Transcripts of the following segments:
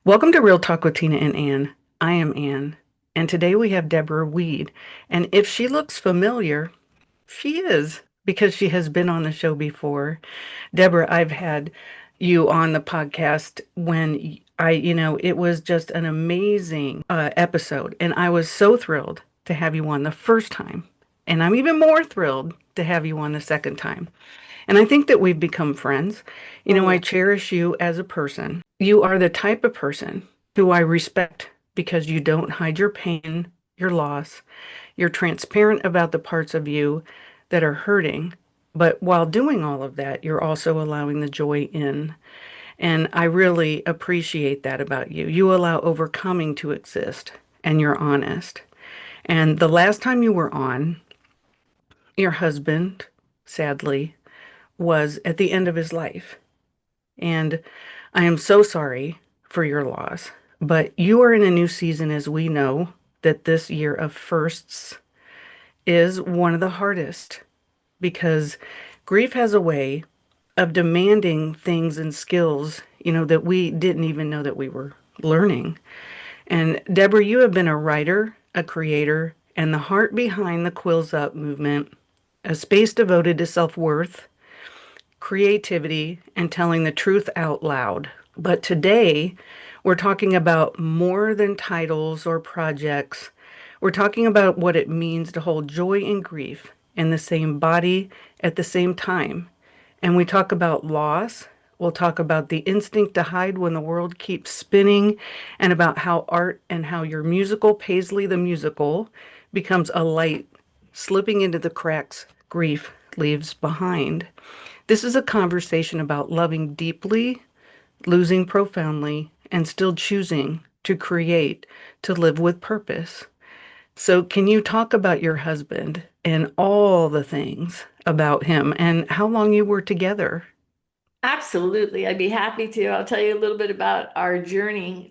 Welcome to Real Talk with Tina and Ann. I am Ann, and today we have Deborah Weed. And if she looks familiar, she is because she has been on the show before. Deborah, I've had you on the podcast when it was just an amazing episode, and I was so thrilled to have you on the first time. And I'm even more thrilled to have you on the second time. And I think that we've become friends. Oh I yeah. cherish you as a person. You are the type of person who I respect because you don't hide your pain, your loss. You're transparent about the parts of you that are hurting. But while doing all of that, you're also allowing the joy in. And I really appreciate that about you. You allow overcoming to exist and you're honest. And the last time you were on, your husband, sadly, was at the end of his life. And I am so sorry for your loss. But you are in a new season, as we know that this year of firsts is one of the hardest because grief has a way of demanding things and skills, that we didn't even know that we were learning. And Deborah, you have been a writer, a creator, and the heart behind the Quills Up movement, a space devoted to self-worth, creativity, and telling the truth out loud. But today, we're talking about more than titles or projects. We're talking about what it means to hold joy and grief in the same body at the same time. And we talk about loss. We'll talk about the instinct to hide when the world keeps spinning, and about how art and how your musical, Paisley the Musical, becomes a light slipping into the cracks grief leaves behind. This is a conversation about loving deeply, losing profoundly, and still choosing to create, to live with purpose. So, can you talk about your husband and all the things about him and how long you were together? Absolutely. I'd be happy to. I'll tell you a little bit about our journey.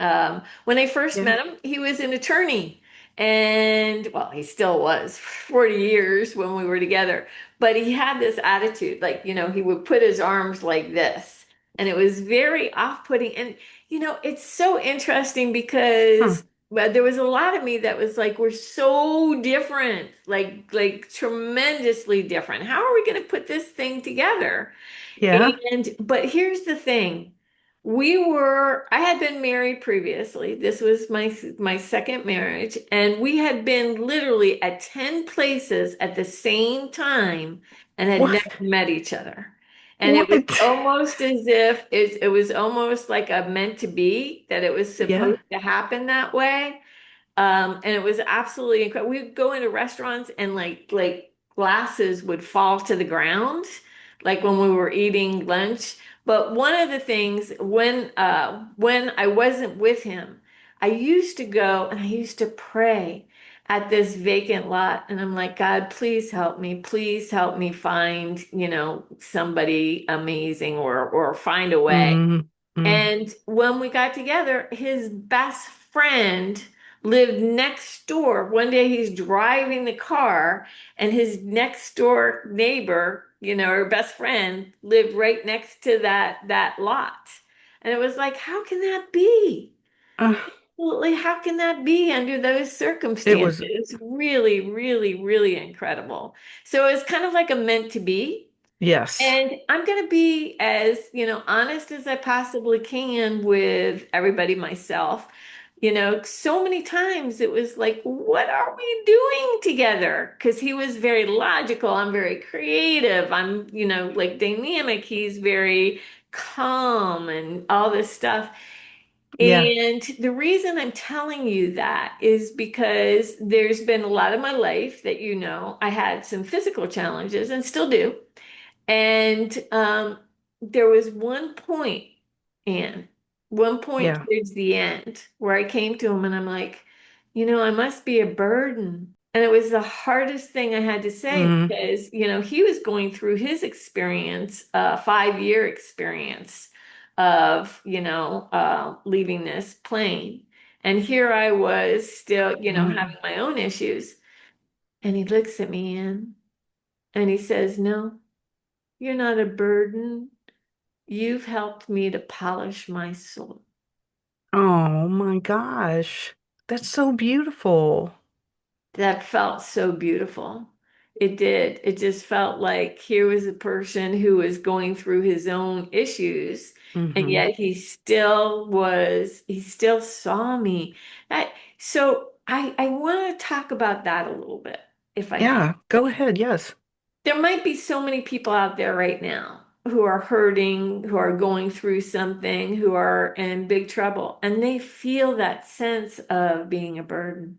When I first Yeah. met him, he was an attorney. And well, he still was 40 years when we were together. But he had this attitude, like, he would put his arms like this. And it was very off-putting. And, it's so interesting Huh. because well, there was a lot of me that was like, we're so different, like tremendously different. How are we going to put this thing together? Yeah. But here's the thing. I had been married previously. This was my second marriage, and we had been literally at 10 places at the same time and had What? never met each other. And it was What? almost as if it was almost like a meant to be that it was Yeah. supposed to happen that way. And it was absolutely incredible. We'd go into restaurants and like glasses would fall to the ground, like when we were eating lunch. But one of the things when I wasn't with him, I used to go and I used to pray at this vacant lot, and I'm like, God, please help me find, somebody amazing or find a way. Mm, mm. And when we got together, his best friend lived next door. One day he's driving the car, and his next door neighbor, her best friend, lived right next to that lot. And it was like, how can that be? Uh, Absolutely, how can that be under those it was, circumstances? Really, really, really incredible. So it's kind of like a meant to be. yes. And I'm going to be as, honest as I possibly can with everybody myself. So many times it was like, what are we doing together? Because he was very logical. I'm very creative. I'm, like dynamic. He's very calm and all this stuff. Yeah. And the reason I'm telling you that is because there's been a lot of my life that, I had some physical challenges and still do. And there was one point, and one point Yeah. towards the end where I came to him and I'm like, I must be a burden. And it was the hardest thing I had to say Mm, because, he was going through his experience, 5-year experience of, leaving this plane. And here I was still, having mm. my own issues. And he looks at me and he says, no. You're not a burden. You've helped me to polish my soul. Oh my gosh. That's so beautiful. That felt so beautiful. It did. It just felt like here was a person who was going through his own issues, and Hmm. yet he still saw me. That, so I want to talk about that a little bit, if I may. Yeah, go ahead. Yes. There might be so many people out there right now who are hurting, who are going through something, who are in big trouble, and they feel that sense of being a burden.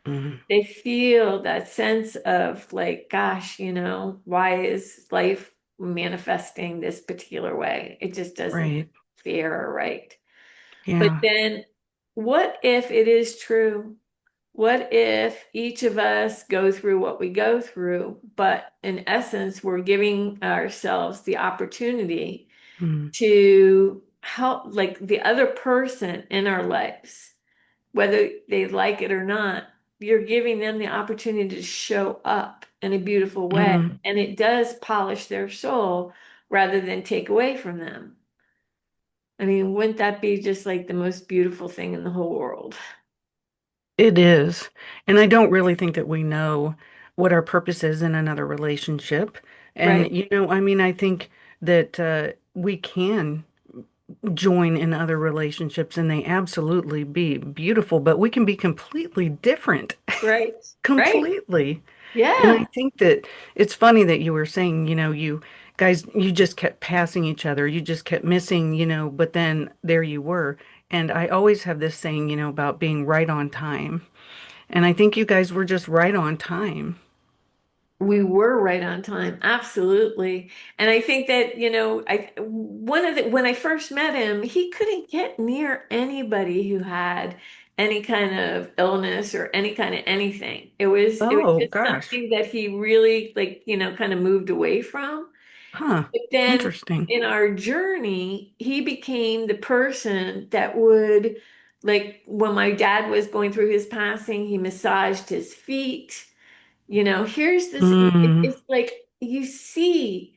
Hmm. They feel that sense of like, gosh, why is life manifesting this particular way? It just doesn't Right. feel right. But Yeah. then, what if it is true? What if each of us go through what we go through, but in essence, we're giving ourselves the opportunity Mm. to help, like the other person in our lives, whether they like it or not, you're giving them the opportunity to show up in a beautiful way. Mm. And it does polish their soul rather than take away from them. I mean, wouldn't that be just like the most beautiful thing in the whole world? It is. And I don't really think that we know what our purpose is in another relationship. And, Right? I mean, I think that we can join in other relationships and they absolutely be beautiful, but we can be completely different. Right. Right. Completely. And I Yeah. think that it's funny that you were saying, you guys, you just kept passing each other. You just kept missing, but then there you were. And I always have this saying, about being right on time. And I think you guys were just right on time. We were right on time. Absolutely. And I think that, when I first met him, he couldn't get near anybody who had any kind of illness or any kind of anything. It was Oh, just gosh. something that he really like, kind of moved away from. Huh. But then Interesting. in our journey, he became the person that would, like, when my dad was going through his passing, he massaged his feet. Here's this, Mm, it's like you see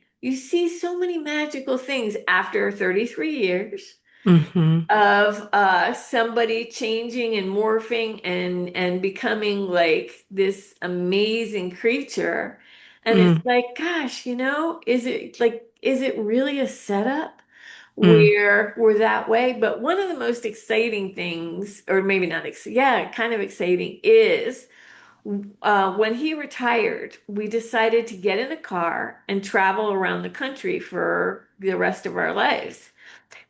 so many magical things after 33 years mm-hmm, of somebody changing and morphing and becoming like this amazing creature. And it's mm, like, gosh, is it really a setup mm, where we're that way? But one of the most exciting things, or maybe not, yeah, kind of exciting, is when he retired, we decided to get in a car and travel around the country for the rest of our lives.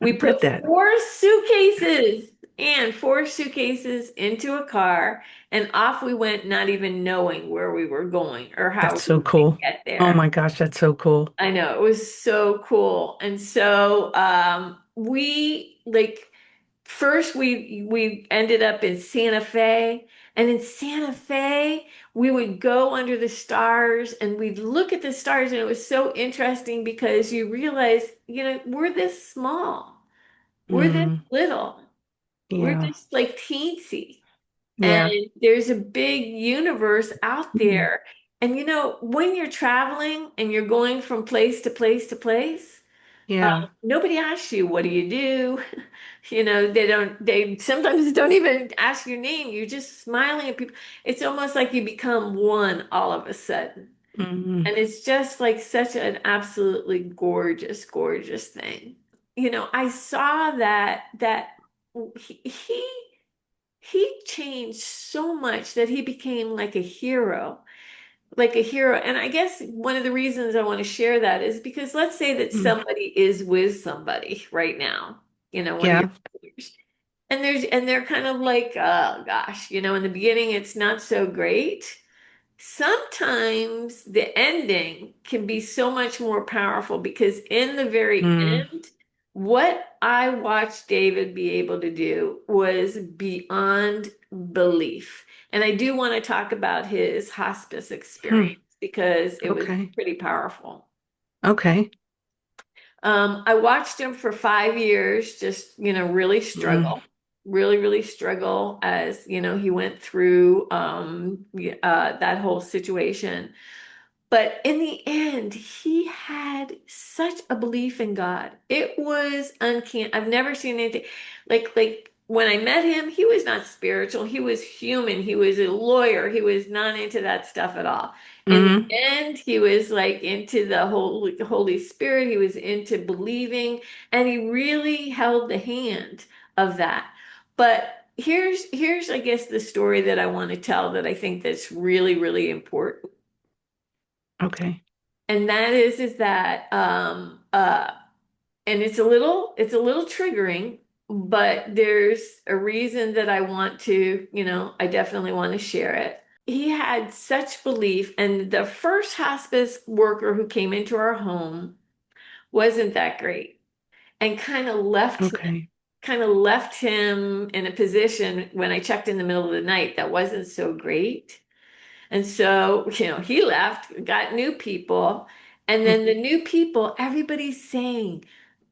I We put read that. four suitcases into a car, and off we went, not even knowing where we were going or how That's we so were going cool. to get Oh there. my gosh, that's so cool. I know it was so cool. And so we like first we ended up in Santa Fe, and in Santa Fe we would go under the stars and we'd look at the stars, and it was so interesting because you realize, we're this small. We're this Mm, little. We're yeah, just like teensy. And yeah, there's a big universe out mm, there. And when you're traveling and you're going from place to place to place, yeah. nobody asks you, what do you do? They sometimes don't even ask your name. You're just smiling at people. It's almost like you become one all of a sudden. Mm, And it's just like such an absolutely gorgeous, gorgeous thing. I saw that he changed so much that he became like a hero, like a hero. And I guess one of the reasons I want to share that is because let's say that mm, somebody is with somebody right now, one of your yeah. peers, and they're kind of like, oh gosh, in the beginning it's not so great. Sometimes the ending can be so much more powerful because in the very Mm, end, what I watched David be able to do was beyond belief. And I do want to talk about his hospice hmm, experience because it was okay. pretty powerful. Okay. I watched him for 5 years, just, really Mm, struggle, really, really struggle as, he went through that whole situation. But in the end, he had such a belief in God. It was uncanny. I've never seen anything like when I met him, he was not spiritual. He was human. He was a lawyer. He was not into that stuff at all. In the Mm-hmm. end, he was like into the Holy Spirit. He was into believing, and he really held the hand of that. But here's I guess the story that I want to tell that I think that's really, really important. Okay. And that is that and it's a little triggering, but there's a reason that I want to, I definitely want to share it. He had such belief, and the first hospice worker who came into our home wasn't that great and Okay. kind of left him in a position when I checked in the middle of the night that wasn't so great. And so, he left, got new people. And then the new people, everybody's saying,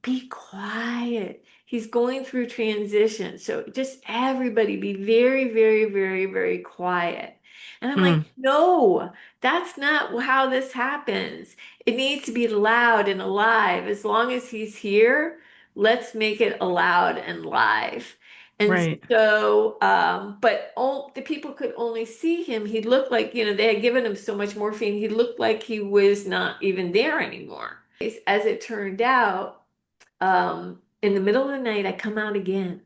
be quiet. He's going through transition. So just everybody be very, very, very, very quiet. And I'm like, Mm, no, that's not how this happens. It needs to be loud and alive. As long as he's here, let's make it loud and live. And right. so, but all the people could only see him. He looked like, they had given him so much morphine. He looked like he was not even there anymore. As it turned out, in the middle of the night, I come out again,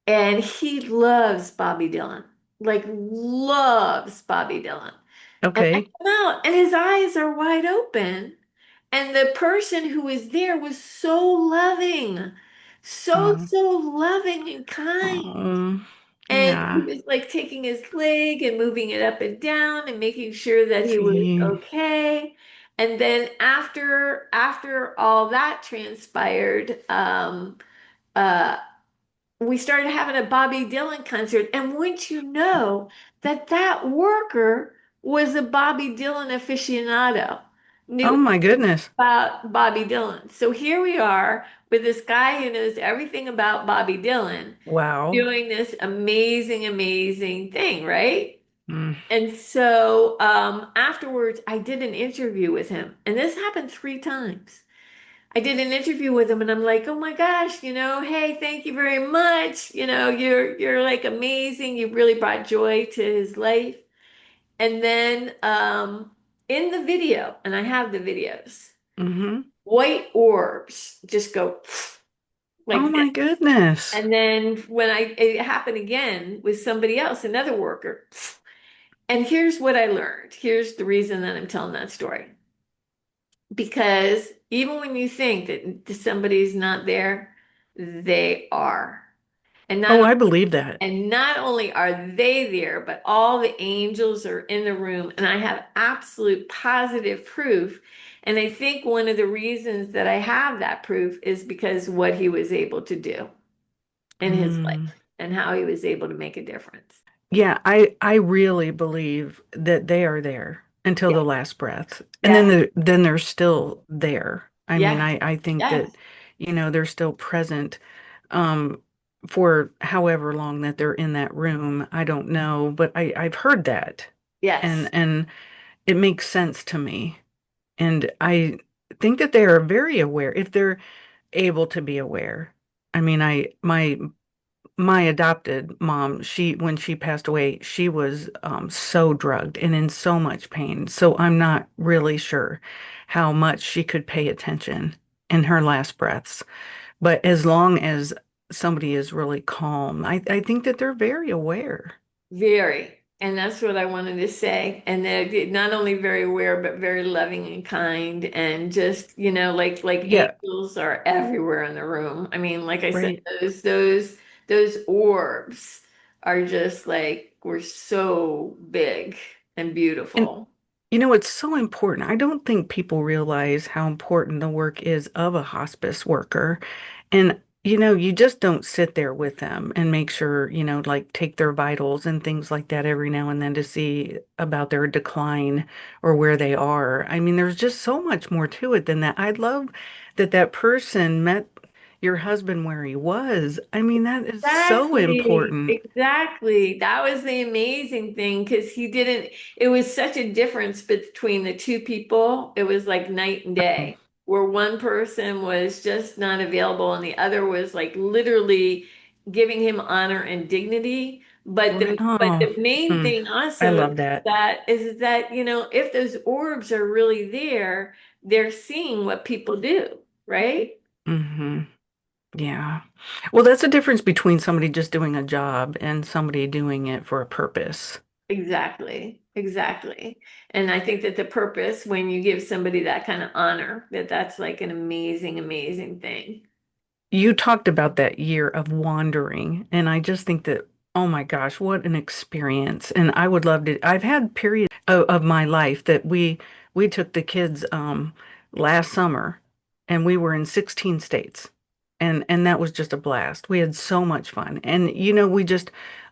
and he loves Bobby Dylan, like loves Bobby Dylan. And I Okay. come out, and his eyes are wide open. And the person who was there was so loving, Oh, so loving and kind. And he yeah. was like taking his leg and moving it up and down and making sure that he was See. okay. And then after all that transpired, uh, we started having a Bobby Dylan concert. And wouldn't you know that that worker was a Bobby Dylan aficionado, Oh knew my goodness. about Bobby Dylan. So here we are with this guy who knows everything about Bobby Dylan Wow. doing this amazing, amazing thing, right? Mm, And so afterwards, I did an interview with him, and this happened 3 times. I did an interview with him, and I'm like, oh my gosh, hey, thank you very much. You're like amazing. You really brought joy to his life. And then in the video, and I have the videos, mm-hmm. white orbs just go Oh like this. my goodness. And then it happened again with somebody else, another worker. And here's what I learned. Here's the reason that I'm telling that story. Because even when you think that somebody's not there, they are. And Oh, not I believe that. and not only are they there, but all the angels are in the room. And I have absolute positive proof. And I think one of the reasons that I have that proof is because what he was able to do in his Mm. life and how he was able to make a difference. Yeah, I really believe that they are there until Yeah. the last breath. And Yeah. then they're still there. I mean, Yes. I think Yes. that, they're still present um for however long that they're in that room. I don't know, but I've heard that. Yes. And it makes sense to me. And I think that they are very aware if they're able to be aware. I mean, my adopted mom, when she passed away, she was so drugged and in so much pain. So I'm not really sure how much she could pay attention in her last breaths. But as long as somebody is really calm, I think that they're very aware. Very. And that's what I wanted to say. And they're not only very aware, but very loving and kind. And just, like Yeah, angels are everywhere in the room. I mean, like I said, right. those orbs are just like, we're so big and And beautiful. it's so important. I don't think people realize how important the work is of a hospice worker. And, you just don't sit there with them and make sure, like take their vitals and things like that every now and then to see about their decline or where they are. I mean, there's just so much more to it than that. I'd love that that person met your husband where he was. I mean, that is so Exactly, important. exactly. That was the amazing thing because it was such a difference between the two people. It was like night and day, where one person was just not available and the other was like literally giving him honor and dignity. But Right. the Oh, main mm, thing I also love that. is that, if those orbs are really there, they're seeing what people do, right? Hmm. Yeah. Well, that's a difference between somebody just doing a job and somebody doing it for a purpose. Exactly, exactly. And I think that the purpose, when you give somebody that kind of honor, that's like an amazing, amazing thing. You talked about that year of wandering, and I just think that, oh my gosh, what an experience. And I would love to, I've had periods of my life that we took the kids last summer and we were in 16 states. And that was just a blast. We had so much fun. And we just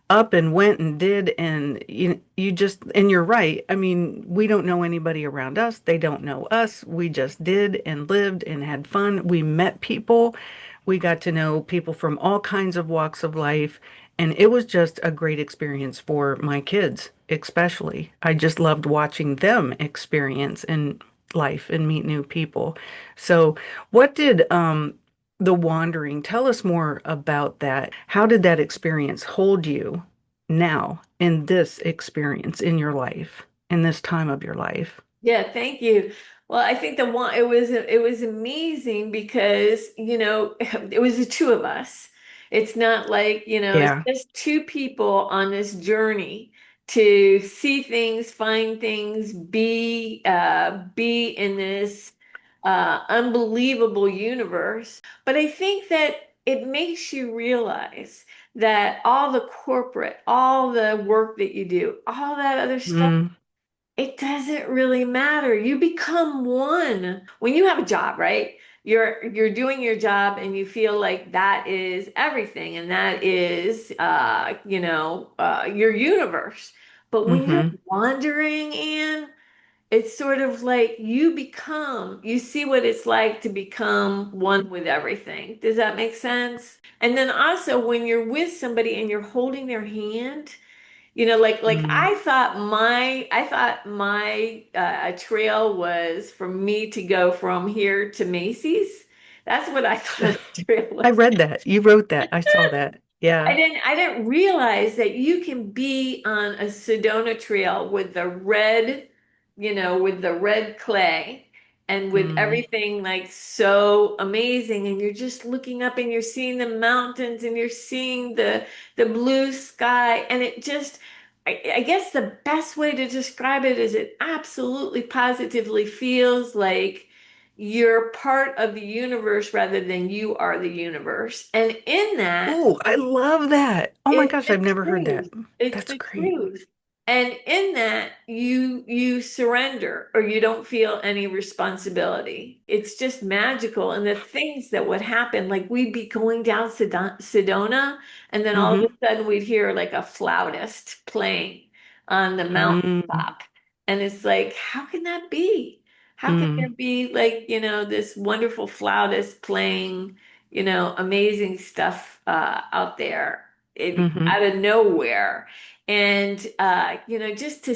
up and went and did, and you just, and you're right. I mean, we don't know anybody around us. They don't know us. We just did and lived and had fun. We met people. We got to know people from all kinds of walks of life, and it was just a great experience for my kids, especially. I just loved watching them experience in life and meet new people. So, what did the wandering, tell us more about that. How did that experience hold you now in this experience in your life, in this time of your life? Yeah, thank you. Well, I think the one it was amazing because, it was the two of us. It's not like, it's Yeah. just two people on this journey to see things, find things, be in this unbelievable universe. But I think that it makes you realize that all the corporate, all the work that you do, all that other stuff, Mm, it doesn't really matter. You become one. When you have a job, right? You're doing your job and you feel like that is everything and that is your universe. But when you're mm-hmm. wandering in, it's sort of like you see what it's like to become one with everything. Does that make sense? And then also when you're with somebody and you're holding their hand, like Mm. I thought my trail was for me to go from here to Macy's. That's what I thought the trail I was. read that. You wrote that. I saw that. Yeah. I didn't realize that you can be on a Sedona trail with the red, with the red clay and with Mm, everything like so amazing, and you're just looking up and you're seeing the mountains and you're seeing the blue sky, and it just I guess the best way to describe it is it absolutely positively feels like you're part of the universe rather than you are the universe. And in that, oh, I love that. Oh my it's gosh, the I've never heard that. truth. It's That's the great. truth. And in that, you surrender or you don't feel any responsibility. It's just magical. And the things that would happen, like we'd be going down Sedona, and then all of Mm-hmm. a sudden we'd hear like a flautist playing on the Mm, mountaintop. And it's like, how can that be? How can there mm, be like, this wonderful flautist playing, amazing stuff out there mm-hmm. out of nowhere? And just to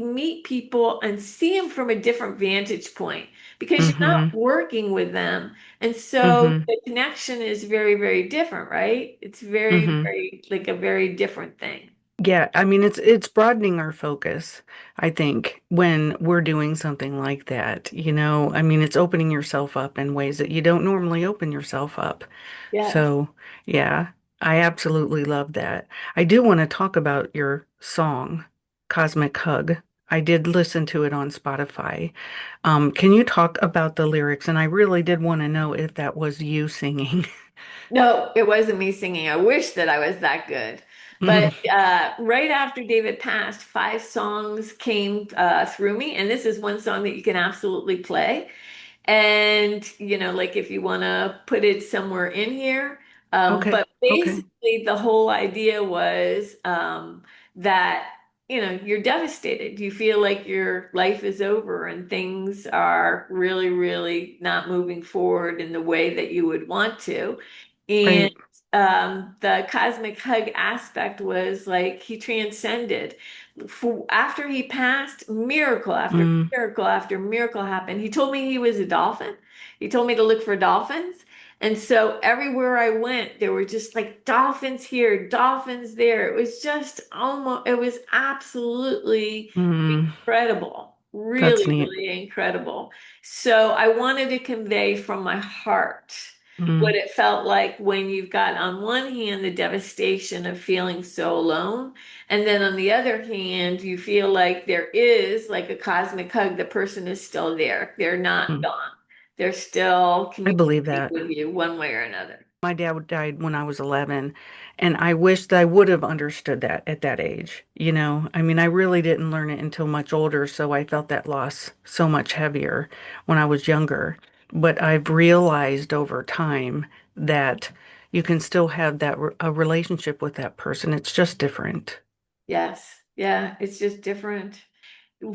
meet people and see them from a different vantage point because you're not Mm-hmm. working with them. And so Mm-hmm. the connection is very, very different, right? It's very, Mm-hmm. very like a very different thing. Yeah, I mean it's broadening our focus, I think, when we're doing something like that. I mean it's opening yourself up in ways that you don't normally open yourself up. Yes. So, yeah, I absolutely love that. I do want to talk about your song, Cosmic Hug. I did listen to it on Spotify. Can you talk about the lyrics? And I really did want to know if that was you singing. No, it wasn't me singing. I wish that I was that good. But right after David passed, five songs came through me, and this is one song that you can absolutely play. And, like if you want to put it somewhere in here. Okay, But okay, basically, the whole idea was that, you're devastated. You feel like your life is over and things are really, really not moving forward in the way that you would want to. And right. the cosmic hug aspect was like he transcended. After he passed, miracle after Mm, miracle after miracle happened. He told me he was a dolphin. He told me to look for dolphins. And so everywhere I went, there were just like dolphins here, dolphins there. It was just almost, it was absolutely Mm, incredible, that's really, neat. really incredible. So I wanted to convey from my heart what Mm, it felt like when you've got on one hand the devastation of feeling so alone, and then on the other hand, you feel like there is like a cosmic hug. The person is still there. They're not mm. gone. They're still I believe communicating that. with you one way or another. My dad died when I was 11, and I wish that I would have understood that at that age. I mean, I really didn't learn it until much older, so I felt that loss so much heavier when I was younger. But I've realized over time that you can still have a relationship with that person. It's just different. Yes. Yeah, it's just different.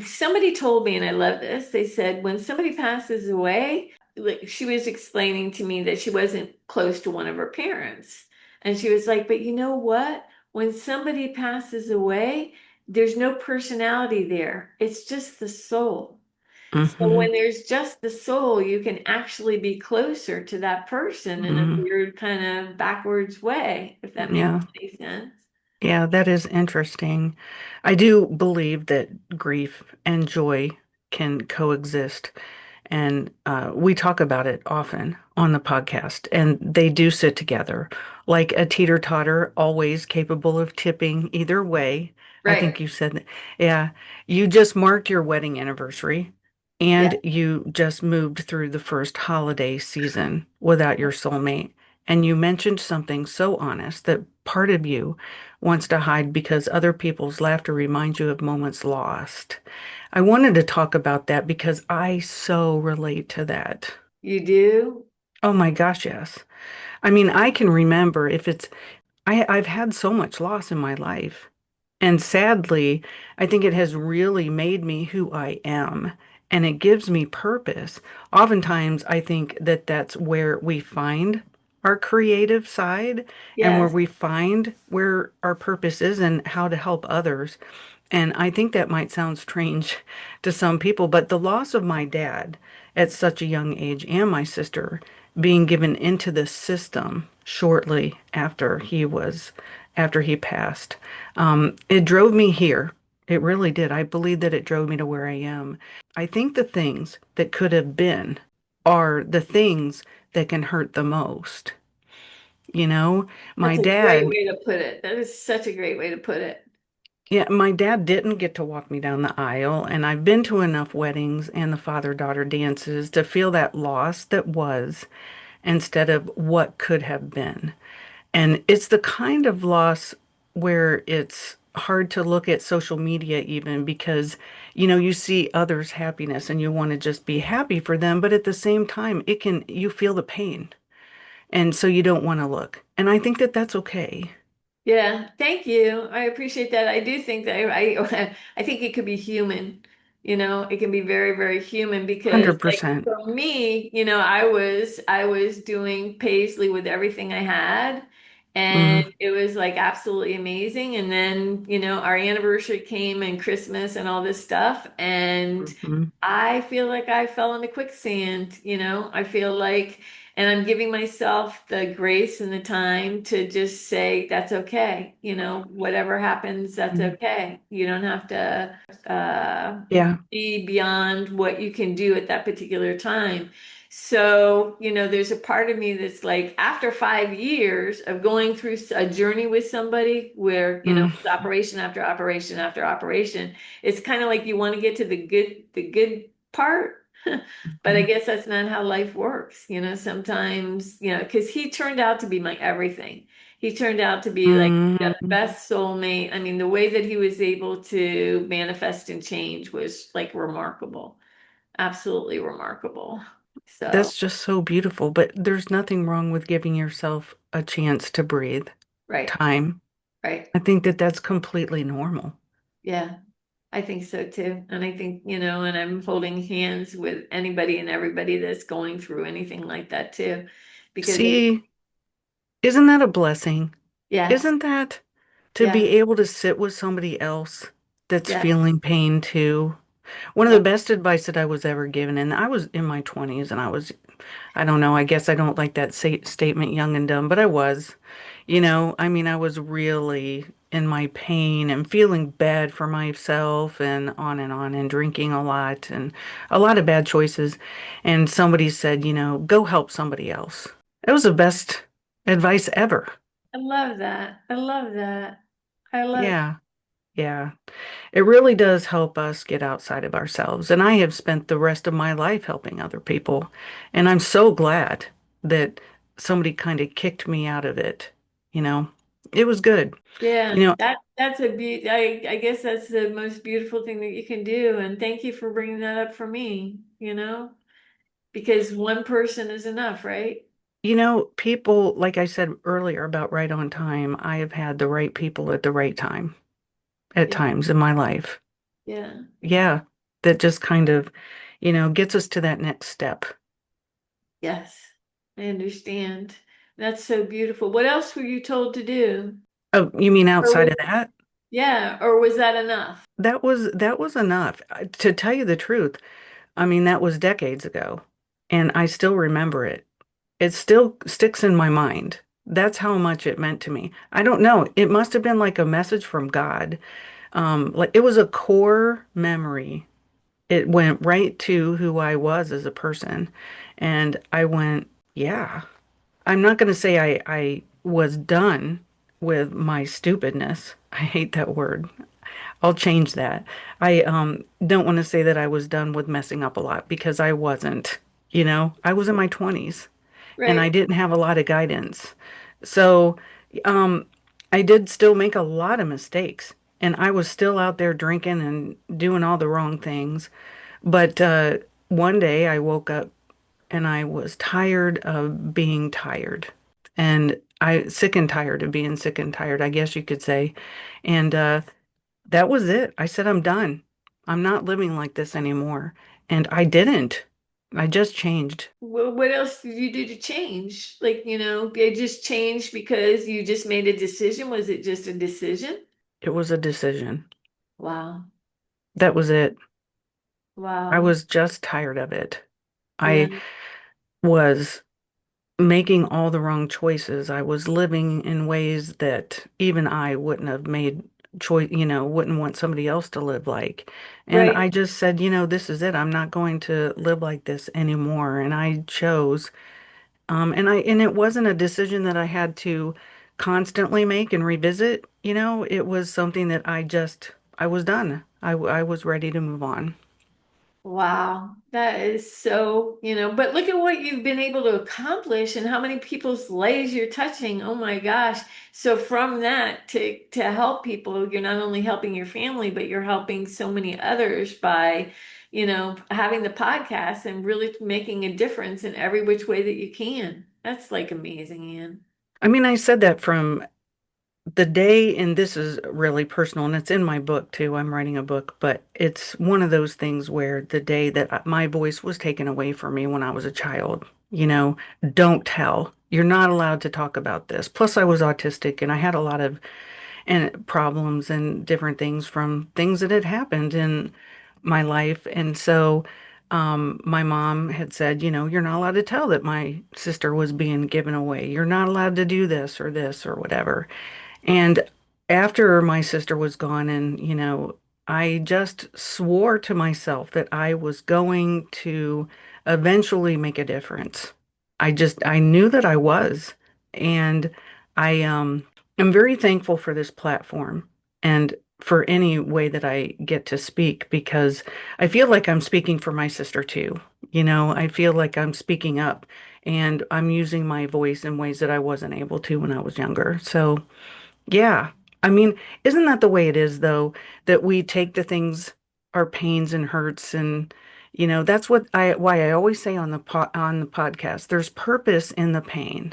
Somebody told me, and I love this, they said when somebody passes away, like she was explaining to me that she wasn't close to one of her parents. And she was like, but you know what? When somebody passes away, there's no personality there. It's just the soul. So Hmm. when there's just the soul, you can actually be closer to that person in a Hmm. weird kind of backwards way, if that makes Yeah. any sense. Yeah, that is interesting. I do believe that grief and joy can coexist. And we talk about it often on the podcast, and they do sit together like a teeter-totter, always capable of tipping either way. I think Right. you said that. Yeah, you just marked your wedding anniversary, Yeah. and you just moved through the first holiday season without your soulmate. And you mentioned something so honest that part of you wants to hide because other people's laughter reminds you of moments lost. I wanted to talk about that because I so relate to that. You do? Oh my gosh, yes. I mean, I can remember if it's I've had so much loss in my life. And sadly, I think it has really made me who I am, and it gives me purpose. Oftentimes, I think that that's where we find our creative side and where Yes. we find where our purpose is and how to help others. And I think that might sound strange to some people, but the loss of my dad at such a young age and my sister being given into the system shortly after he passed, it drove me here. It really did. I believe that it drove me to where I am. I think the things that could have been are the things that can hurt the most. You know, my That's a great dad way to put it. That is such a great way to put it. Yeah, my dad didn't get to walk me down the aisle, and I've been to enough weddings and the father-daughter dances to feel that loss that was instead of what could have been. And it's the kind of loss where it's hard to look at social media even because, you see others' happiness and you want to just be happy for them, but at the same time, you feel the pain. And so you don't want to look. And I think that that's okay. Yeah, thank you. I appreciate that. I do think that I think it could be human. It can be very, very human because like 100%. for me, I was doing Paisley with everything I had, and Mm, it was like absolutely amazing. And then, our anniversary came and Christmas and all this stuff, and mhm, I feel like I fell into quicksand. I feel like, and I'm giving myself the grace and the time to just say, that's okay. Whatever happens, that's mhm. okay. You don't have to Yeah. be beyond what you can do at that particular time. So, there's a part of me that's like, after 5 years of going through a journey with somebody where, Mm, it's operation after operation after operation, it's kind of like you want to get to the good part. But I mhm, guess that's not how life works. Sometimes, because he turned out to be my everything. He turned out to be like the mhm. best soulmate. I mean, the way that he was able to manifest and change was like remarkable, absolutely remarkable. So, That's just so beautiful. But there's nothing wrong with giving yourself a chance to breathe. right, Time. right. I think that that's completely normal. Yeah, I think so too. And I think, and I'm holding hands with anybody and everybody that's going through anything like that too. Because, See, isn't that a blessing? yes, Isn't that to be yes, able to sit with somebody else that's yes, feeling pain too? One of the yes, best advice that I was ever given, and I was in my 20s and I was I don't know. I guess I don't like that statement, young and dumb, but I was. I mean, I was really in my pain and feeling bad for myself and on, and drinking a lot and a lot of bad choices. And somebody said, go help somebody else. It was the best advice ever. I love that. I love that. I love Yeah. Yeah. It really does help us get outside of ourselves. And I have spent the rest of my life helping other people. And I'm so glad that somebody kind of kicked me out of it. You know, it was good. Yeah, You know, that's a I guess that's the most beautiful thing that you can do. And thank you for bringing that up for me, because one person is enough, right? people, like I said earlier about right on time, I have had the right people at the right time at Yeah. times in my life. Yeah. Yeah. That just kind of, gets us to that next step. Yes. I understand. That's so beautiful. What else were you told to do? Oh, you mean Or outside was, of that? yeah, or was that enough? That was enough. To tell you the truth, I mean, that was decades ago, and I still remember it. It still sticks in my mind. That's how much it meant to me. I don't know. It must have been like a message from God. Like it was a core memory. It went right to who I was as a person. And I went, yeah. I'm not going to say I was done with my stupidness. I hate that word. I'll change that. I don't want to say that I was done with messing up a lot because I wasn't. I was in my 20s and I Right. didn't have a lot of guidance. So um, I did still make a lot of mistakes and I was still out there drinking and doing all the wrong things. But one day I woke up and I was tired of being tired. And I sick and tired of being sick and tired, I guess you could say. And that was it. I said, I'm done. I'm not living like this anymore. And I didn't. I just changed. What else did you do to change? Like, it just changed because you just made a decision. Was it just a decision? It was a decision. Wow. That was it. I Wow. was just tired of it. Yeah. I was making all the wrong choices. I was living in ways that even I wouldn't have made choice, wouldn't want somebody else to live like. And Right. I just said, this is it. I'm not going to live like this anymore. And I chose, and it wasn't a decision that I had to constantly make and revisit, it was something that I was done. I was ready to move on. Wow, that is so, but look at what you've been able to accomplish and how many people's lives you're touching. Oh my gosh. So from that to help people, you're not only helping your family, but you're helping so many others by, having the podcast and really making a difference in every which way that you can. That's like amazing, Ann. I mean, I said that from the day, and this is really personal, and it's in my book too. I'm writing a book, but it's one of those things where the day that my voice was taken away from me when I was a child, don't tell. You're not allowed to talk about this. Plus, I was autistic and I had a lot of problems and different things from things that had happened in my life. And so my mom had said, you're not allowed to tell that my sister was being given away. You're not allowed to do this or whatever. And after my sister was gone, and I just swore to myself that I was going to eventually make a difference. I knew that I was. And I am very thankful for this platform and for any way that I get to speak because I feel like I'm speaking for my sister too. I feel like I'm speaking up and I'm using my voice in ways that I wasn't able to when I was younger. So, yeah. I mean, isn't that the way it is though, that we take the things, our pains and hurts and that's why I always say on the podcast, there's purpose in the pain.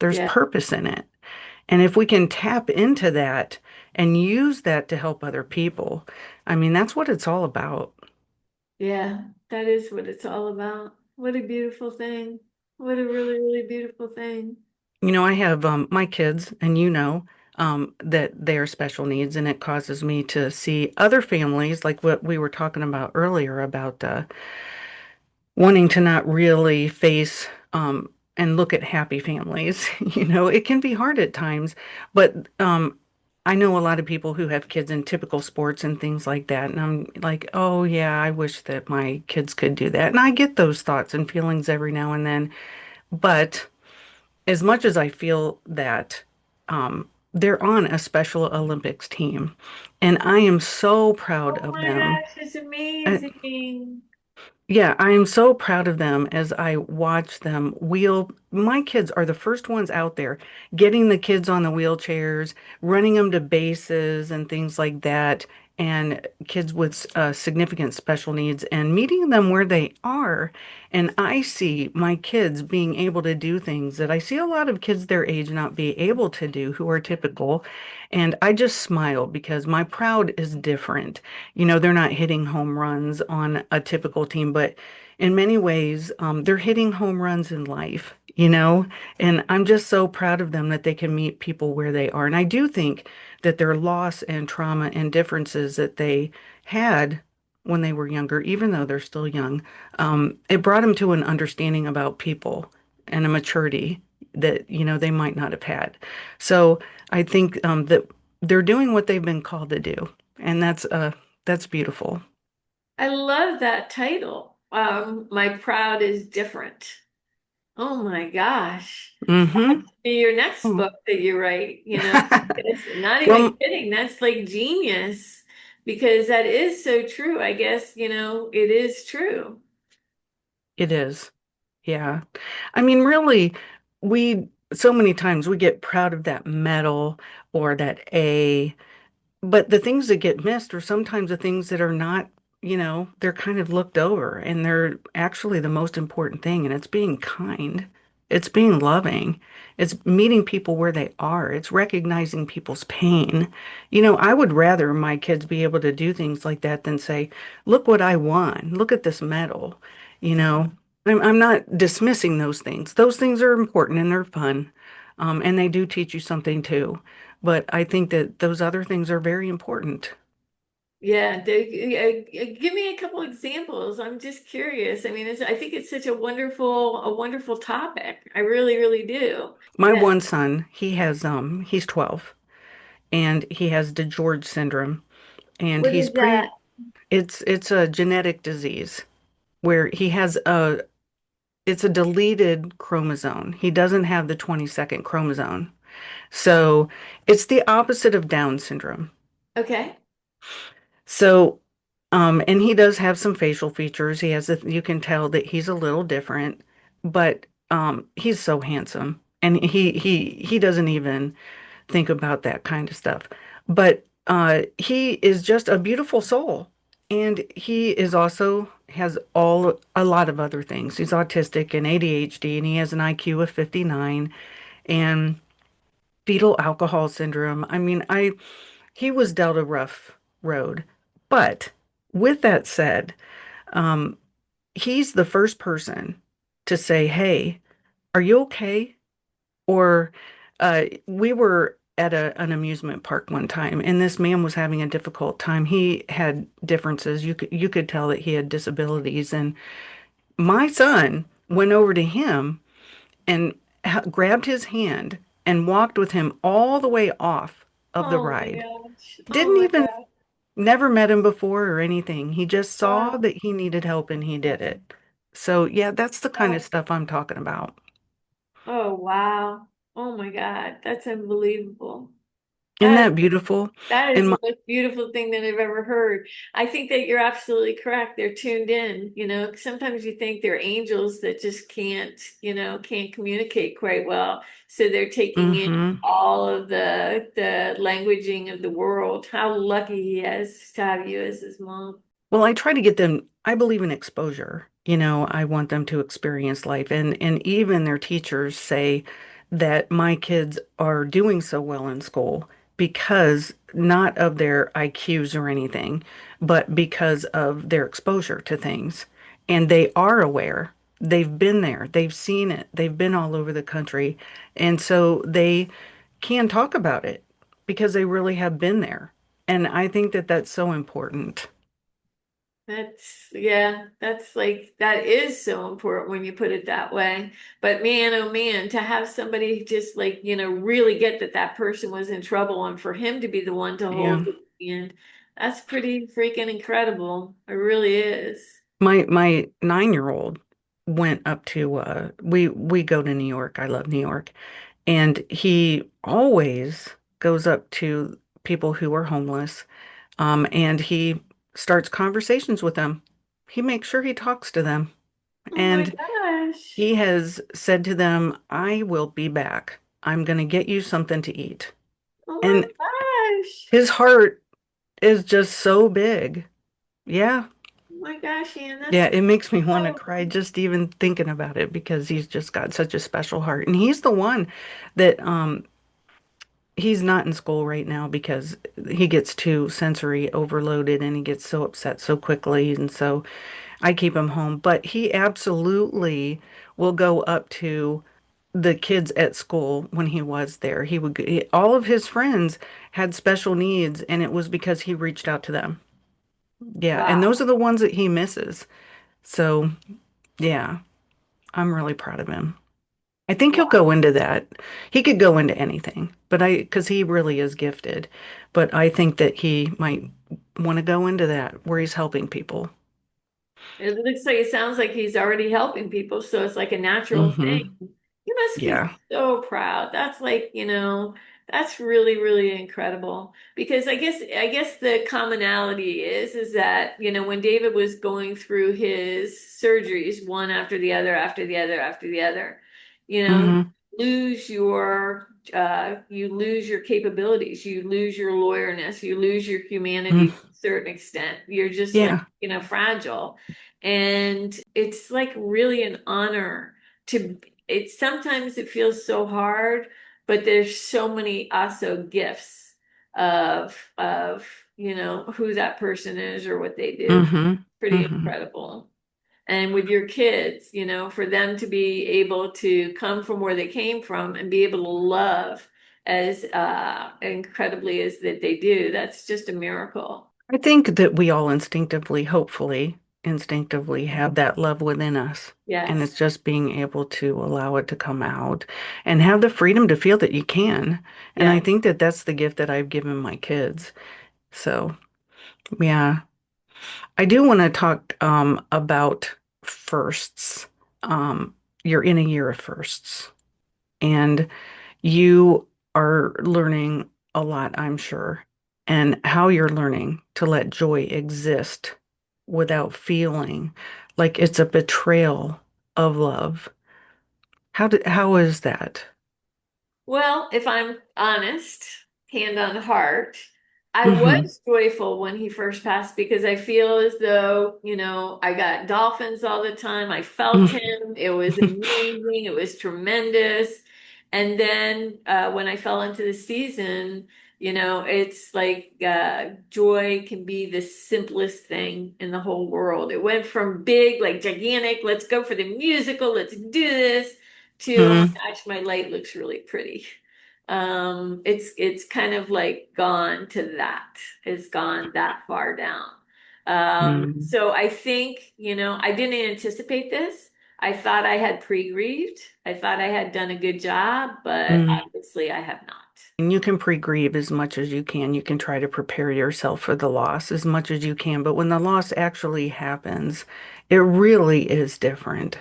There's Yeah. purpose in it. And if we can tap into that and use that to help other people, I mean, that's what it's all about. Yeah, that is what it's all about. What a beautiful thing. What a really, really beautiful thing. I have my kids, and that they are special needs, and it causes me to see other families, like what we were talking about earlier about wanting to not really face and look at happy families. It can be hard at times, but I know a lot of people who have kids in typical sports and things like that. And I'm like, oh, yeah, I wish that my kids could do that. And I get those thoughts and feelings every now and then. But as much as I feel that, they're on a Special Olympics team, and I am so proud Oh of my them. gosh, it's Uh, amazing. Yeah, I am so proud of them as I watch them wheel. My kids are the first ones out there getting the kids on the wheelchairs, running them to bases and things like that, and kids with significant special needs and meeting them where they are. And I see my kids being able to do things that I see a lot of kids their age not be able to do who are typical. And I just smile because my proud is different. They're not hitting home runs on a typical team, but in many ways, they're hitting home runs in life. And I'm just so proud of them that they can meet people where they are. And I do think that their loss and trauma and differences that they had when they were younger, even though they're still young, it brought them to an understanding about people and a maturity that they might not have had. So I think that they're doing what they've been called to do. And that's beautiful. I love that title. My proud is different. Oh my gosh. Mm-hmm. Be your next Oh. book that you write, it's not even Well, kidding. That's like genius because that is so true. I guess, it is true. it is. Yeah. I mean, really, so many times we get proud of that medal or that A. But the things that get missed are sometimes the things that are not, they're kind of looked over and they're actually the most important thing. And it's being kind, it's being loving, it's meeting people where they are, it's recognizing people's pain. I would rather my kids be able to do things like that than say, look what I won, look at this medal. You know, I'm not dismissing those things. Those things are important and they're fun. And they do teach you something too. But I think that those other things are very important. Yeah, give me a couple examples. I'm just curious. I mean, I think it's such a wonderful topic. I really, really do. My Yeah. one son, he's 12 and he has DiGeorge syndrome and What is that? it's a genetic disease where it's a deleted chromosome. He doesn't have the 22nd chromosome. So it's the opposite of Down syndrome. Okay. So, and he does have some facial features. You can tell that he's a little different, but he's so handsome, and he doesn't even think about that kind of stuff. But he is just a beautiful soul, and he is also has a lot of other things. He's autistic and ADHD, and he has an IQ of 59 and fetal alcohol syndrome. I mean, I he was dealt a rough road. But with that said, um, he's the first person to say, "Hey, are you okay?" Or we were at an amusement park one time, and this man was having a difficult time. He had differences. You could tell that he had disabilities, and my son went over to him and grabbed his hand and walked with him all the way off of the Oh my ride. gosh. Oh Didn't my even gosh. Never met him before or anything. He just saw Wow. that he needed help and he did it. So, yeah, that's the kind of Wow. stuff I'm talking about. Oh wow. Oh my God. That's unbelievable. Isn't That that beautiful? that is And the my, most beautiful thing that I've ever heard. I think that you're absolutely correct. They're tuned in, Sometimes you think they're angels that just can't communicate quite well. So they're taking in hmm all of the languaging of the world. How lucky he is to have you as his mom. Well, I try to get them, I believe in exposure. I want them to experience life. And even their teachers say that my kids are doing so well in school because not of their IQs or anything, but because of their exposure to things. And they are aware. They've been there. They've seen it. They've been all over the country. And so they can talk about it because they really have been there. And I think that that's so important. Yeah, that's like, that is so important when you put it that way. But man, oh man, to have somebody just like, really get that that person was in trouble and for him to be the one to hold Yeah. it in, that's pretty freaking incredible. It really is. My 9-year-old went up to we go to New York. I love New York. And he always goes up to people who are homeless, and he starts conversations with them. He makes sure he talks to them. Oh my And gosh. he has said to them, I will be back. I'm going to get you something to eat. Oh my And gosh. his heart is just so big. Yeah. Oh my gosh, Ian, Yeah, that's it makes me want to so cry just even thinking about it because he's just got such a special heart. And he's the one that he's not in school right now because he gets too sensory overloaded and he gets so upset so quickly. And so I keep him home. But he absolutely will go up to the kids at school when he was there. All of his friends had special needs, and it was because he reached out to them. Yeah, and those wow. are the ones that he misses. So, yeah, I'm really proud of him. I think he'll Wow. go into that. He could go into anything, because he really is gifted. But I think that he might want to go into that where he's helping people. It sounds like he's already helping people, so it's like a natural thing. Hmm. You must be Yeah. so proud. That's like, that's really, really incredible. Because I guess the commonality is that, when David was going through his surgeries, one after the other, after the other, after the other, you know, Hmm. you lose your capabilities, you lose your lawyerness, you lose your humanity to Hmm. a certain extent. You're just like, Yeah. fragile. And it's like really an honor to sometimes it feels so hard, but there's so many also gifts of who that person is or what they do. Hmm. Pretty Hmm. incredible. And with your kids, for them to be able to come from where they came from and be able to love as incredibly as that they do, that's just a miracle. I think that we all instinctively, hopefully, instinctively have that love within us. And Yes. it's just being able to allow it to come out and have the freedom to feel that you can. And I Yeah. think that that's the gift that I've given my kids. So, yeah. I do want to talk about firsts. Um, you're in a year of firsts, and you are learning a lot, I'm sure, and how you're learning to let joy exist without feeling like it's a betrayal of love. How is that? Well, if I'm honest, hand on heart, I Mm-hmm. was joyful when he first passed because I feel as though, I got dolphins all the time. I felt him. It was amazing. It was tremendous. And then when I fell into the season, it's like joy can be the simplest thing in the whole world. It went from big, like gigantic, let's go for the musical, let's do this, to oh Mm-hmm. my gosh, my light looks really pretty. It's kind of like gone to that. It's gone that far down. So I think, I didn't anticipate this. I thought I had pre-grieved. I thought I had done a good job, but Mm-hmm. obviously I have not. And you can pre-grieve as much as you can. You can try to prepare yourself for the loss as much as you can. But when the loss actually happens, it really is different.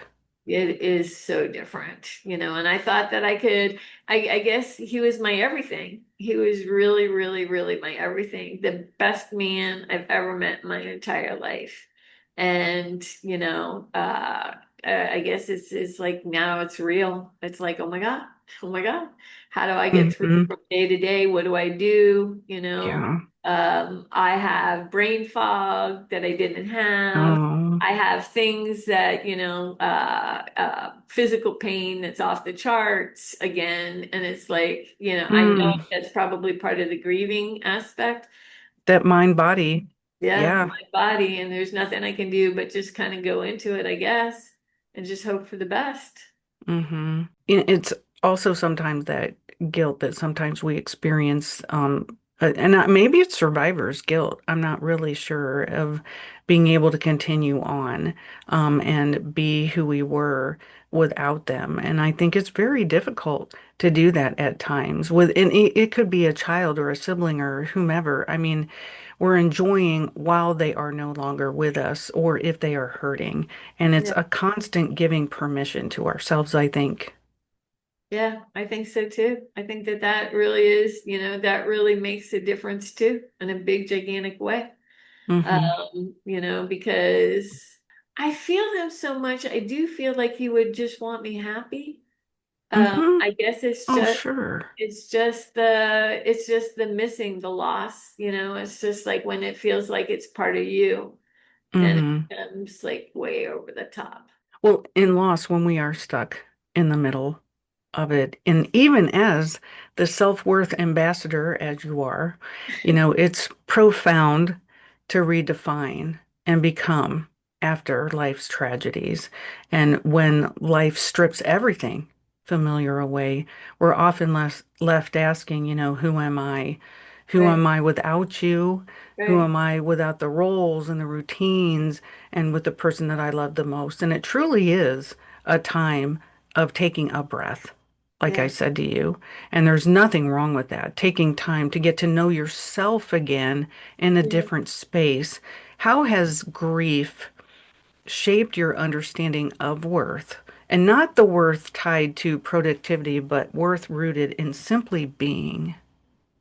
It is so different, and I thought that I could, I guess he was my everything. He was really, really, really my everything. The best man I've ever met in my entire life. And, I guess it's like now it's real. It's like, oh my God, oh my God. How do I get through Hmm. from day to day? What do I do? Yeah. I have brain fog that I didn't have. Oh. I have things that, physical pain that's off the charts again. And it's like, I know Mm. that's probably part of the grieving aspect. That mind body. Yeah, Yeah. my body. And there's nothing I can do but just kind of go into it, I guess, and just hope for the best. It's also sometimes that guilt that sometimes we experience. Maybe it's survivor's guilt. I'm not really sure of being able to continue on and be who we were without them. And I think it's very difficult to do that at times. And it could be a child or a sibling or whomever. I mean, we're enjoying while they are no longer with us or if they are hurting. And it's Yeah. a constant giving permission to ourselves, I think. Yeah, I think so too. I think that that really is, that really makes a difference too in a big, gigantic way. Hmm. Because I feel him so much. I do feel like he would just want me happy. Hmm. I guess Oh, sure. it's just the missing, the loss, it's just like when it feels like it's part of you and it Hmm. becomes like way over the top. Well, in loss, when we are stuck in the middle of it, and even as the self-worth ambassador, as you are, it's profound to redefine and become after life's tragedies. And when life strips everything familiar away, we're often left asking, who am I? Who Right, am I without you? Who right. am I without the roles and the routines and with the person that I love the most? And it truly is a time of taking a breath, like I Yeah, said to you. And there's nothing wrong with that. Taking time to get to know yourself again in a yeah. different space. How has grief shaped your understanding of worth? And not the worth tied to productivity, but worth rooted in simply being.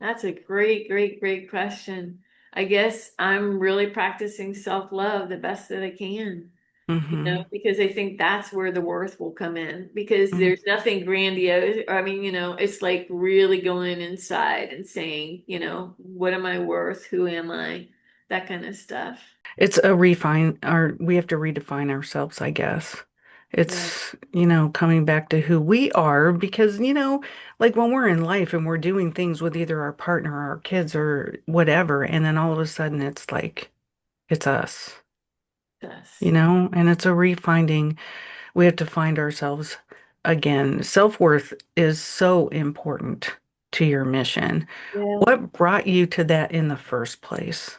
That's a great, great, great question. I guess I'm really practicing self-love the best that I can. Hmm. Because I think that's where the worth will come in because there's nothing grandiose. I mean, it's like really going inside and saying, what am I worth? Who am I? That kind of stuff. It's a refine, or we have to redefine ourselves, I guess. Yeah. It's, coming back to who we are because, like when we're in life and we're doing things with either our partner or our kids or whatever, and then all of a sudden it's like, it's us, Yes. and it's a refinding. We have to find ourselves again. Self-worth is so important to your mission. Yeah. What brought you to that in the first place?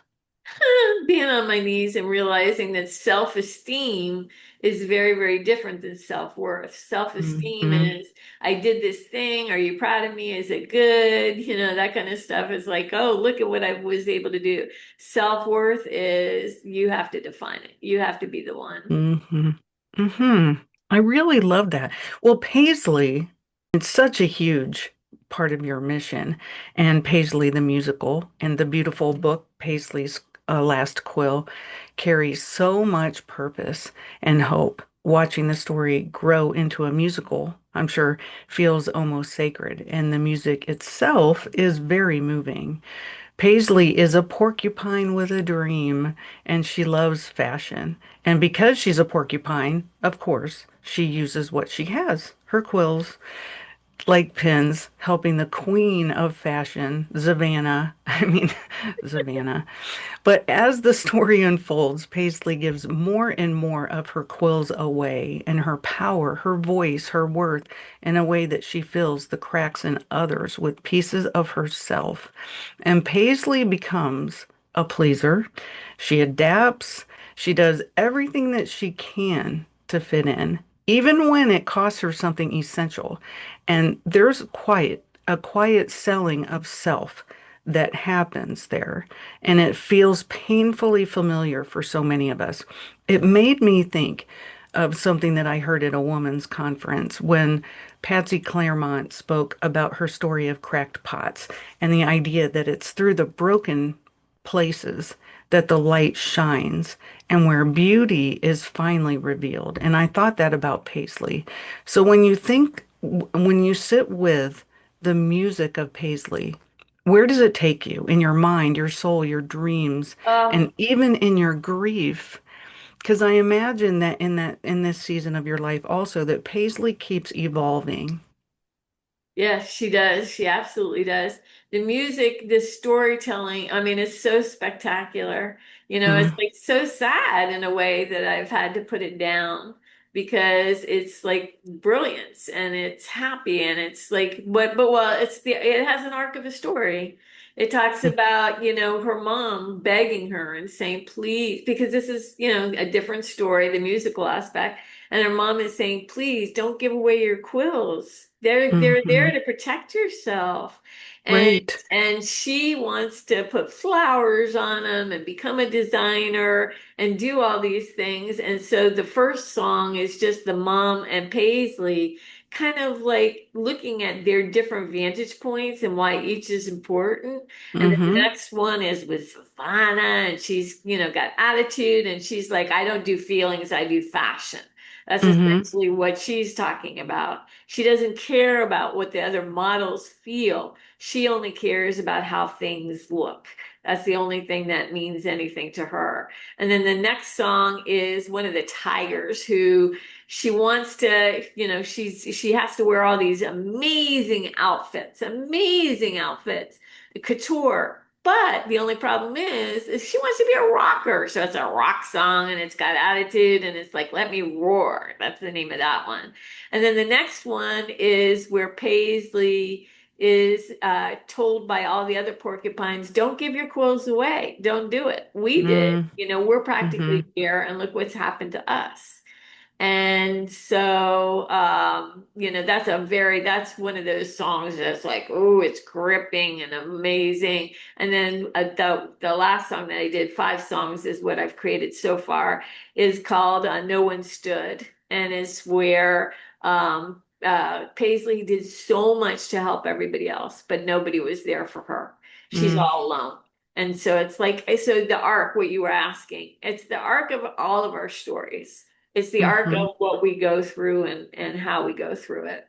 Being on my knees and realizing that self-esteem is very, very different than self-worth. Self-esteem Hmm. is, I did this thing. Are you proud of me? Is it good? That kind of stuff is like, oh, look at what I was able to do. Self-worth is you have to define it. You have to be the one. Hmm. Hmm. I really love that. Well, Paisley, it's such a huge part of your mission, and Paisley the Musical and the beautiful book, Paisley's Last Quill, carries so much purpose and hope. Watching the story grow into a musical, I'm sure, feels almost sacred, and the music itself is very moving. Paisley is a porcupine with a dream, and she loves fashion. And because she's a porcupine, of course, she uses what she has, her quills, like pins, helping the queen of fashion, Savannah, but as the story unfolds, Paisley gives more and more of her quills away and her power, her voice, her worth in a way that she fills the cracks in others with pieces of herself. And Paisley becomes a pleaser. She adapts. She does everything that she can to fit in, even when it costs her something essential. And there's a quiet selling of self that happens there. And it feels painfully familiar for so many of us. It made me think of something that I heard at a woman's conference when Patsy Claremont spoke about her story of cracked pots and the idea that it's through the broken places that the light shines and where beauty is finally revealed. And I thought that about Paisley. So when you sit with the music of Paisley, where does it take you in your mind, your soul, your dreams, Oh, and even in your grief? Because I imagine that in this season of your life also that Paisley keeps evolving. yes, she does. She absolutely does. The music, the storytelling, I mean, it's so spectacular. It's Mm, like so sad in a way that I've had to put it down because it's like brilliance and it's happy and it's like but well, it has an arc of a story. It talks about, her mom begging her and saying, please, because this is, a different story, the musical aspect. And her mom is saying, please don't give away your quills. They're there Hmm. to protect yourself. And Right. and she wants to put flowers on them and become a designer and do all these things. And so the first song is just the mom and Paisley kind of like looking at their different vantage points and why each is important. And then the Hmm. next one is with Savannah, and she's, got attitude, and she's like, I don't do feelings, I do fashion. That's Hmm. essentially what she's talking about. She doesn't care about what the other models feel. She only cares about how things look. That's the only thing that means anything to her. And then the next song is one of the Tigers who she wants to, she has to wear all these amazing outfits, couture. But the only problem is she wants to be a rocker. So it's a rock song and it's got attitude and it's like, let me roar. That's the name of that one. And then the next one is where Paisley is told by all the other porcupines, don't give your quills away. Don't do it. We did. Hmm. We're Hmm. practically here and look what's happened to us. And so, that's one of those songs that's like, oh, it's gripping and amazing. And then the last song that I did, 5 songs is what I've created so far, is called No One Stood. And it's where Paisley did so much to help everybody else, but nobody was there for her. She's Hmm. all alone. And so it's like, so the arc, what you were asking, it's the arc of all of our stories. It's the arc Hmm. of what we go through and how we go through it.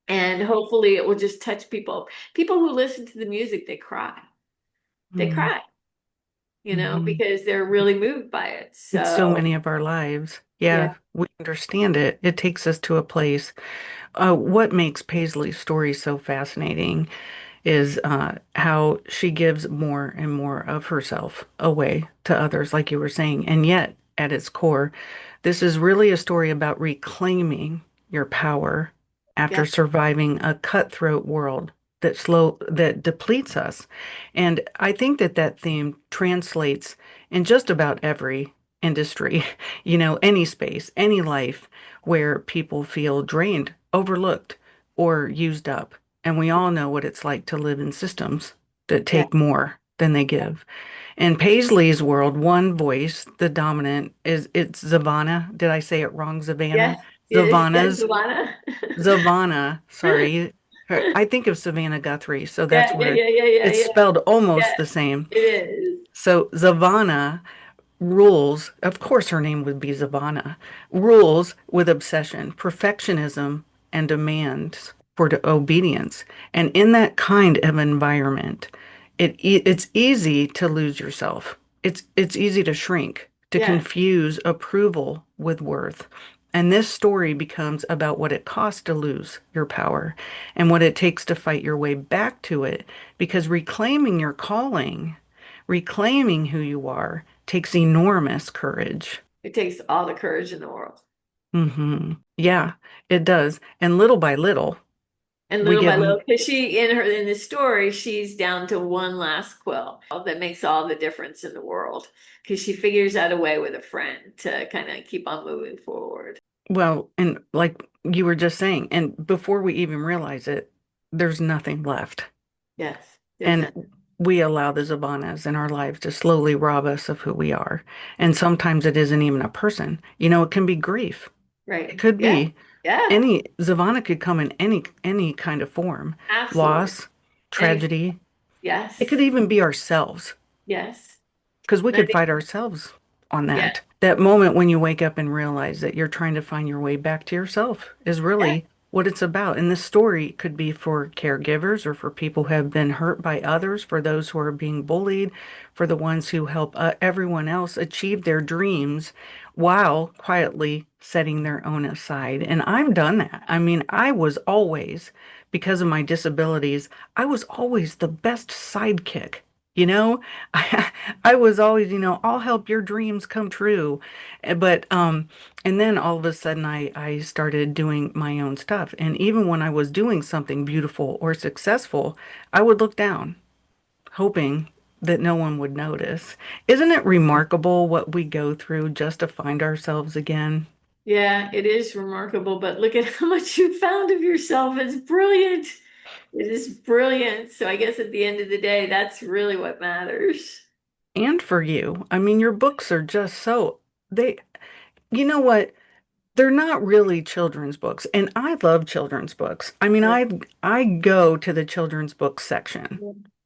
And hopefully it will just touch people. People who listen to the music, they cry. They Hmm. cry, Hmm. because they're really moved by it. It's so So, many of our lives. yeah, Yeah, we understand it. It takes us to a place. What makes Paisley's story so fascinating is how she gives more and more of herself away to others, like you were saying. And yet, at its core, this is really a story about reclaiming your power yeah, after surviving a cutthroat world that depletes us. And I think that that theme translates in just about every industry, any space, any life where people feel drained, overlooked, or used up. And we all know what it's like to live in systems that yeah, take more than they give. In Paisley's world, one voice, the dominant, it's Zavana. Did I say it wrong, Savannah? yes, yes, yes, Savannah's Luana. Zavana, sorry. I think of Savannah Guthrie, so that's Yeah, yeah, where yeah, yeah, yeah, it's yeah, spelled almost yeah. the same. It is. So Zavana rules, of course her name would be Zavana, rules with obsession, perfectionism, and demands for obedience. And in that kind of environment, it's easy to lose yourself. It's easy to shrink, to Yeah, confuse approval with worth. And this story becomes about what it costs to lose your power and what it takes to fight your way back to it, because reclaiming your calling, reclaiming who you are, takes enormous courage. it takes all the courage in the world. Yeah, it does. And little by little, And we little by give little, them, because in the story, she's down to one last quill that makes all the difference in the world. Because she figures out a way with a friend to kind of keep on moving forward. well, and like you were just saying, and before we even realize it, there's nothing left. Yes, there's And that. we allow the Zavanas in our lives to slowly rob us of who we are. And sometimes it isn't even a person. It can be grief. It Right. could Yeah. be Yeah. any Zavana could come in any kind of form. Absolutely. Loss, Anything. tragedy. It could Yes. even be ourselves. Yes. Because we And I could think, fight ourselves on yeah. that. That moment when you wake up and realize that you're trying to find your way back to yourself is Yeah. really what it's about. And this story could be for caregivers or for people who have been hurt by others, for those who are being bullied, for the ones who help everyone else achieve their dreams while quietly setting their own aside. And I've done that. I mean, I was always, because of my disabilities, I was always the best sidekick. You know, I was always, I'll help your dreams come true. But and then all of a sudden I started doing my own stuff. And even when I was doing something beautiful or successful, I would look down. hoping that no one would notice. Isn't it remarkable what we go through just to find ourselves again? Yeah, it is remarkable, but look at how much you found of yourself. It's brilliant. It is brilliant. So I guess at the end of the day, that's really what matters. And for you. I mean, your books are just so, they, you know what? They're not really children's books, and I love children's books. I mean, Yeah. I go to the children's book section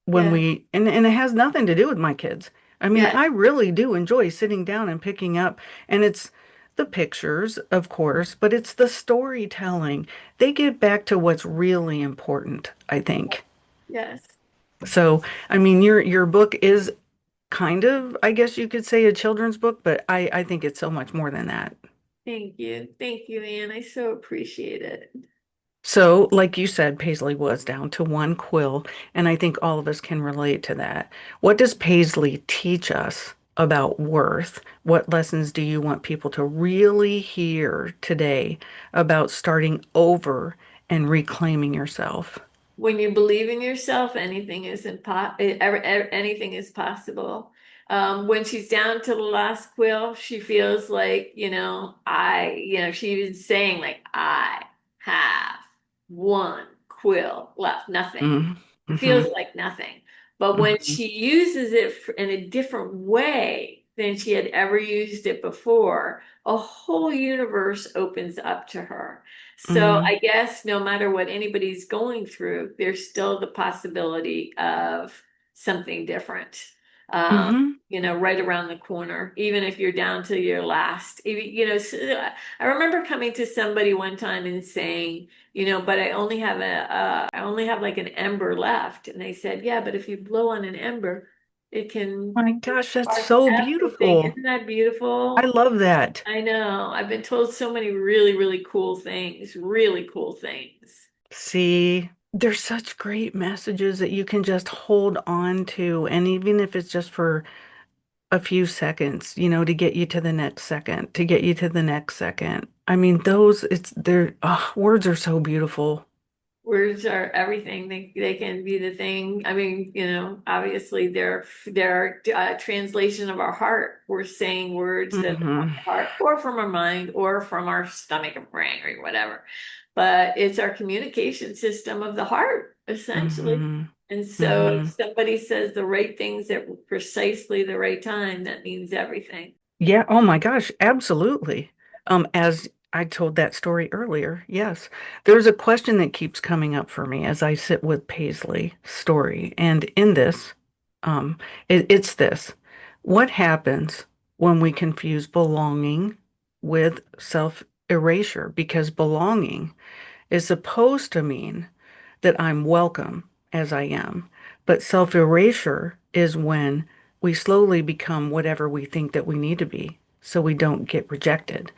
when Yeah. we and it has nothing to do with my kids. I mean, Yeah. I really do enjoy sitting down and picking up, and it's the pictures, of course, but it's the storytelling. They get back to what's really important, I think. Yes. So, I mean, your book is kind of, I guess you could say, a children's book, but I think it's so much more than that. Thank you. Thank you, Anne. I so appreciate it. So, like you said, Paisley was down to one quill, and I think all of us can relate to that. What does Paisley teach us about worth? What lessons do you want people to really hear today about starting over and reclaiming yourself? When you believe in yourself, anything is possible. When she's down to the last quill, she feels like, she was saying like, I have one quill left, nothing. Mm, It hmm feels like nothing. But when hmm she uses it in a different way than she had ever used it before, a whole universe opens up to her. So hmm I guess no matter what anybody's going through, there's still the possibility of something different. Um, hmm right around the corner, even if you're down to your last. I remember coming to somebody one time and saying, but I only have like an ember left. And they said, yeah, but if you blow on an ember, it can My gosh, that's spark so everything. beautiful. Isn't that I beautiful? love that. I know. I've been told so many really, really cool things. See, there's such great messages that you can just hold on to, and even if it's just for a few seconds, to get you to the next second, to get you to the next second. I mean, words are so beautiful. Words are everything. They can be the thing. I mean, obviously they're translation of our heart. We're saying words that are from Hmm our heart or from our mind or from our stomach or brain or whatever. But it's our communication system of the heart, essentially. hmm And so if hmm somebody says the right things at precisely the right time, that means everything. Yeah, oh my gosh, absolutely. As I told that story earlier, yes. There's a question that keeps coming up for me as I sit with Paisley story. And in this, it's this. What happens when we confuse belonging with self-erasure? Because belonging is supposed to mean that I'm welcome as I am. But self-erasure is when we slowly become whatever we think that we need to be so we don't get rejected.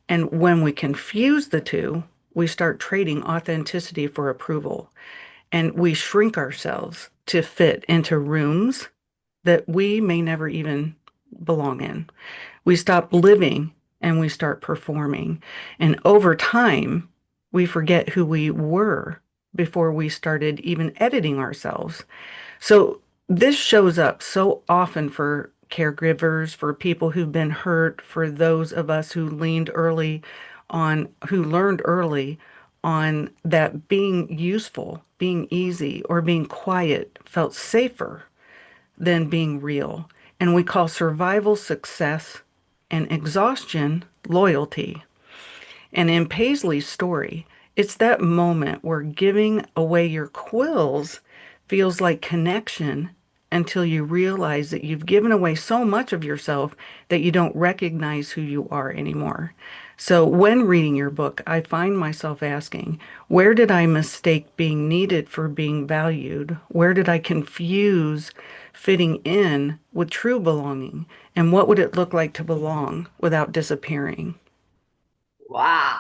And when we confuse the two, we start trading authenticity for approval. And we shrink ourselves to fit into rooms that we may never even belong in. We stop living and we start performing. And over time, we forget who we were before we started even editing ourselves. So this shows up so often for caregivers, for people who've been hurt, for those of us who learned early on that being useful, being easy, or being quiet felt safer than being real. And we call survival success and exhaustion loyalty. And in Paisley's story, it's that moment where giving away your quills feels like connection until you realize that you've given away so much of yourself that you don't recognize who you are anymore. So when reading your book, I find myself asking, where did I mistake being needed for being valued? Where did I confuse fitting in with true belonging? And what would it look like to belong without disappearing? Wow,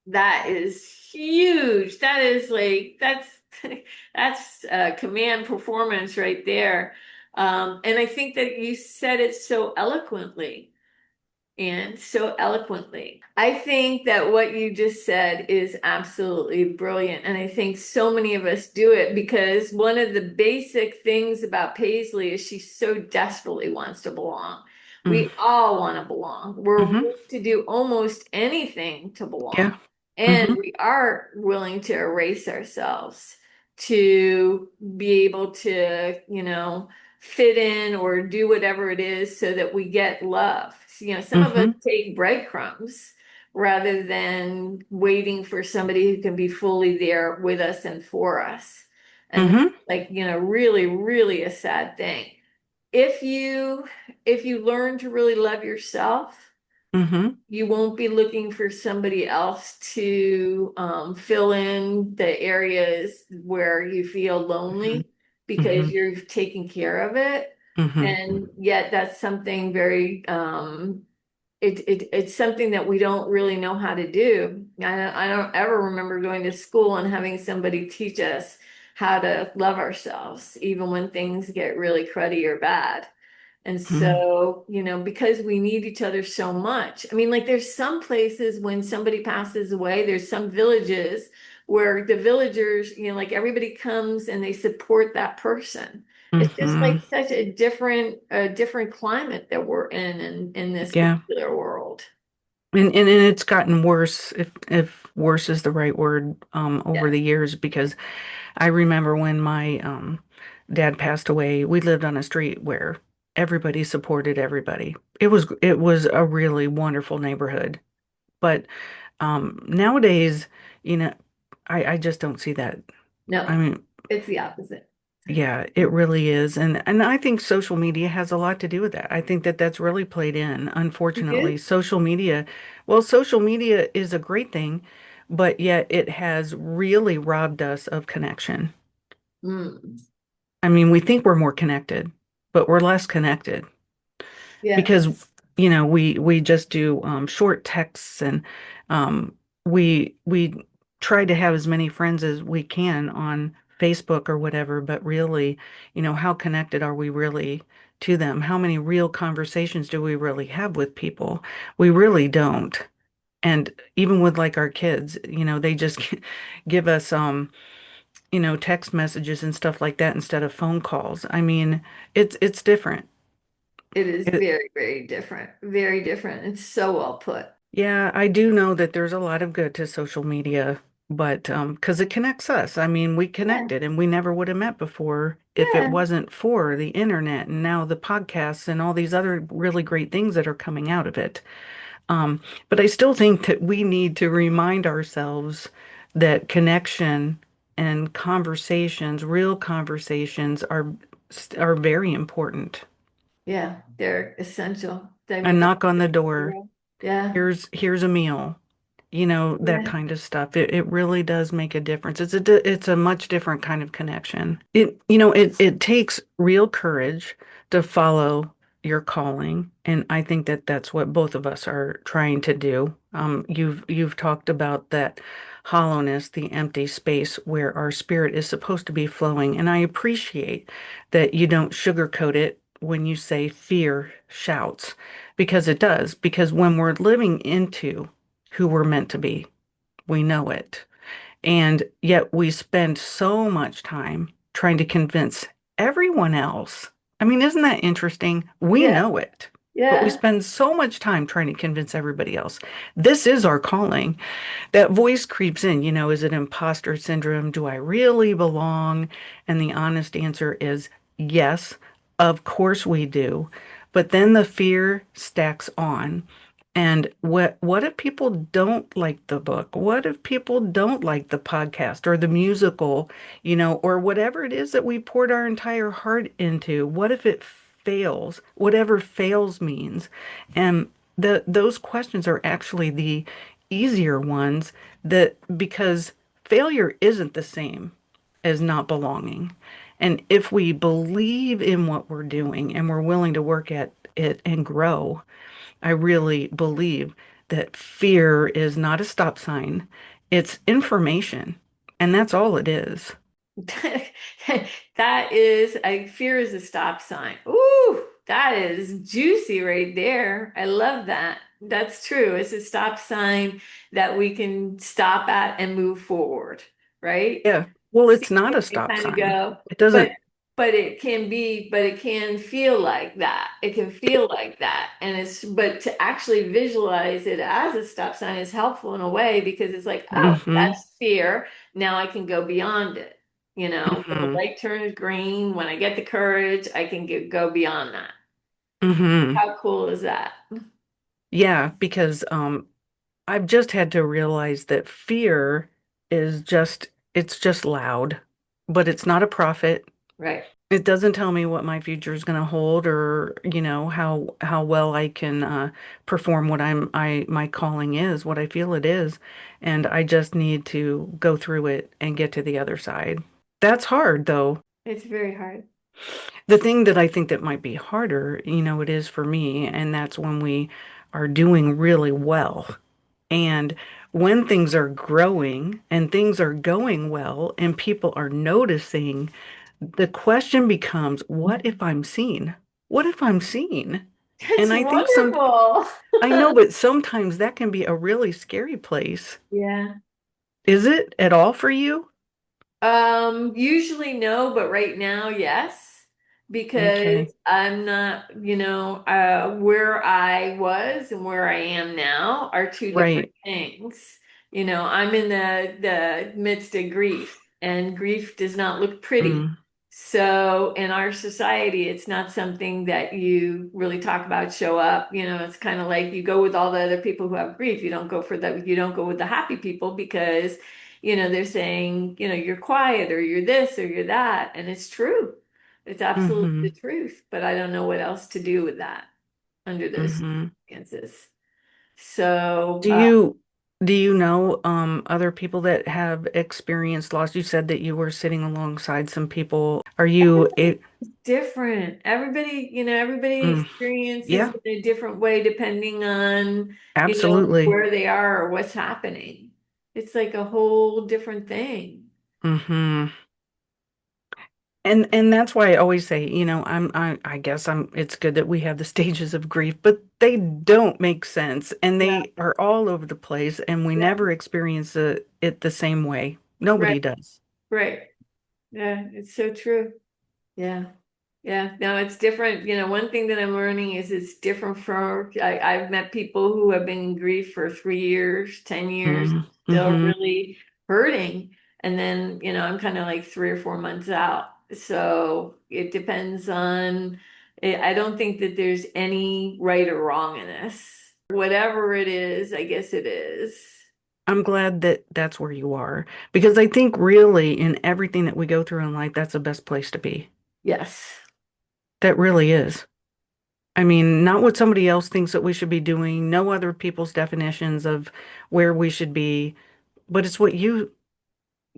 that is huge. That is like that's command performance right there. And I think that you said it so eloquently. and so eloquently. I think that what you just said is absolutely brilliant. And I think so many of us do it because one of the basic things about Paisley is she so desperately wants to belong. Mm. We all want to belong. We're Hmm. willing to do almost anything to belong. Yeah. And Hmm. we are willing to erase ourselves to be able to, fit in or do whatever it is so that we get love. So, some of us Hmm. take breadcrumbs rather than waiting for somebody who can be fully there with us and for us. And that's Hmm. like, really, really a sad thing. If you if you learn to really love yourself, Hmm. you won't be looking for somebody else to fill in the areas where you feel Hmm. lonely because Hmm. you've taken care of it. Hmm. And yet that's something very it's something that we don't really know how to do. I don't ever remember going to school and having somebody teach us how to love ourselves, even when things get really cruddy or bad. And Hmm. so, because we need each other so much. I mean, like there's some places when somebody passes away, there's some villages where the villagers, like everybody comes and they support that person. It's just like Hmm. such a different climate that we're in this Yeah. particular world. And it's gotten worse, if worse is the right word, over Yeah. the years, because I remember when my dad passed away, we lived on a street where everybody supported everybody. It was a really wonderful neighborhood. But nowadays, you know, I just don't see that. I No, mean, it's the opposite. yeah, it really is. And I think social media has a lot to do with that. I think that that's really played in, You do? unfortunately. Social media is a great thing, but yet it has really robbed us of connection. Mm. I mean, we think we're more connected, but we're less connected Yeah, because, we just do short texts, and we try to have as many friends as we can on Facebook or whatever, but really, how connected are we really to them? How many real conversations do we really have with people? We really don't. And even with like our kids, they just give us text messages and stuff like that instead of phone calls. I mean, it's different. it is It, very, very different. Very different. It's so well put. yeah, I do know that there's a lot of good to social media, but because it connects us. I mean, we Yeah, connected and we never would have met before if it yeah, wasn't for the internet and now the podcasts and all these other really great things that are coming out of it. But I still think that we need to remind ourselves that connection and conversations, real conversations, are very important. yeah. They're essential. I A mean, knock on the door, yeah, here's a meal, that yeah, kind of stuff. It really does make a difference. It's a much different kind of connection. It takes real courage to follow your calling, and I think that that's what both of us are trying to do. You've talked about that hollowness, the empty space where our spirit is supposed to be flowing, and I appreciate that you don't sugarcoat it when you say fear shouts, because it does. Because when we're living into who we're meant to be, we know it. And yet we spend so much time trying to convince everyone else. I mean, isn't that interesting? We yeah, know it, but we yeah. spend so much time trying to convince everybody else. This is our calling. That voice creeps in, is it imposter syndrome? Do I really belong? And the honest answer is yes, of course we do. But then the fear stacks on. And what if people don't like the book? What if people don't like the podcast or the musical, or whatever it is that we poured our entire heart into? What if it fails? Whatever fails means. And those questions are actually the easier ones, that because failure isn't the same as not belonging. And if we believe in what we're doing and we're willing to work at it and grow, I really believe that fear is not a stop sign. It's information. And that's all it is. That is, I fear is a stop sign. Ooh, that is juicy right there. I love that. That's true. It's a stop sign that we can stop at and move forward, right? Yeah. Well, See, it's not a it stop kind of sign. go, It but doesn't. but it can feel like that. It can feel like that. And it's but to actually visualize it as a stop sign is helpful in a way because it's like, oh, Mm-hmm. that's fear. Now I can go beyond it. When the Mm-hmm. light turns green, when I get the courage, I can go beyond that. Mm-hmm. How cool is that? Yeah, because I've just had to realize that fear is just it's just loud, but it's not a prophet. Right. It doesn't tell me what my future is going to hold or, how well I can perform what my calling is, what I feel it is, and I just need to go through it and get to the other side. That's hard though. It's very hard. The thing that I think that might be harder, it is for me, and that's when we are doing really well. And when things are growing and things are going well and people are noticing, the question becomes, what if I'm seen? What if I'm seen? That's And wonderful. I know, but sometimes that can be a really scary place. Yeah. Is it at all for you? Usually no, but right now, yes, because Okay. I'm not, where I was and where I am now are two different Right. things. I'm in the midst of grief, and grief does not look pretty. Mm, So in our society, it's not something that you really talk about, show up. It's kind of like you go with all the other people who have grief. You don't go with the happy people because they're saying, you're quiet or you're this or you're that. And it's true. It's absolutely the mm-hmm. truth. But I don't know what else to do with that under those Mm-hmm. circumstances. So, Do you do you know other people that have experienced loss? You said that you were sitting alongside some people. Are you a it's different. Everybody mm, experiences yeah, it in a different way depending on, absolutely. where they are or what's happening. It's like a whole different thing. Hmm. And that's why I always say, I guess it's good that we have the stages of grief, but they don't make sense and Yeah, they are all over the place and we yeah, never experience it the same way. right, Nobody does. right. Yeah, it's so true. Yeah. Yeah, no, it's different. One thing that I'm learning is it's different I've met people who have been in grief for 3 years, 10 years, still Mm-hmm. really hurting. And then, I'm kind of like 3 or 4 months out. So it depends on, I don't think that there's any right or wrong in this. Whatever it is, I guess it is. I'm glad that that's where you are because I think really in everything that we go through in life, that's the best place to be. Yes. That really is. I mean, not what somebody else thinks that we should be doing, no other people's definitions of where we should be, but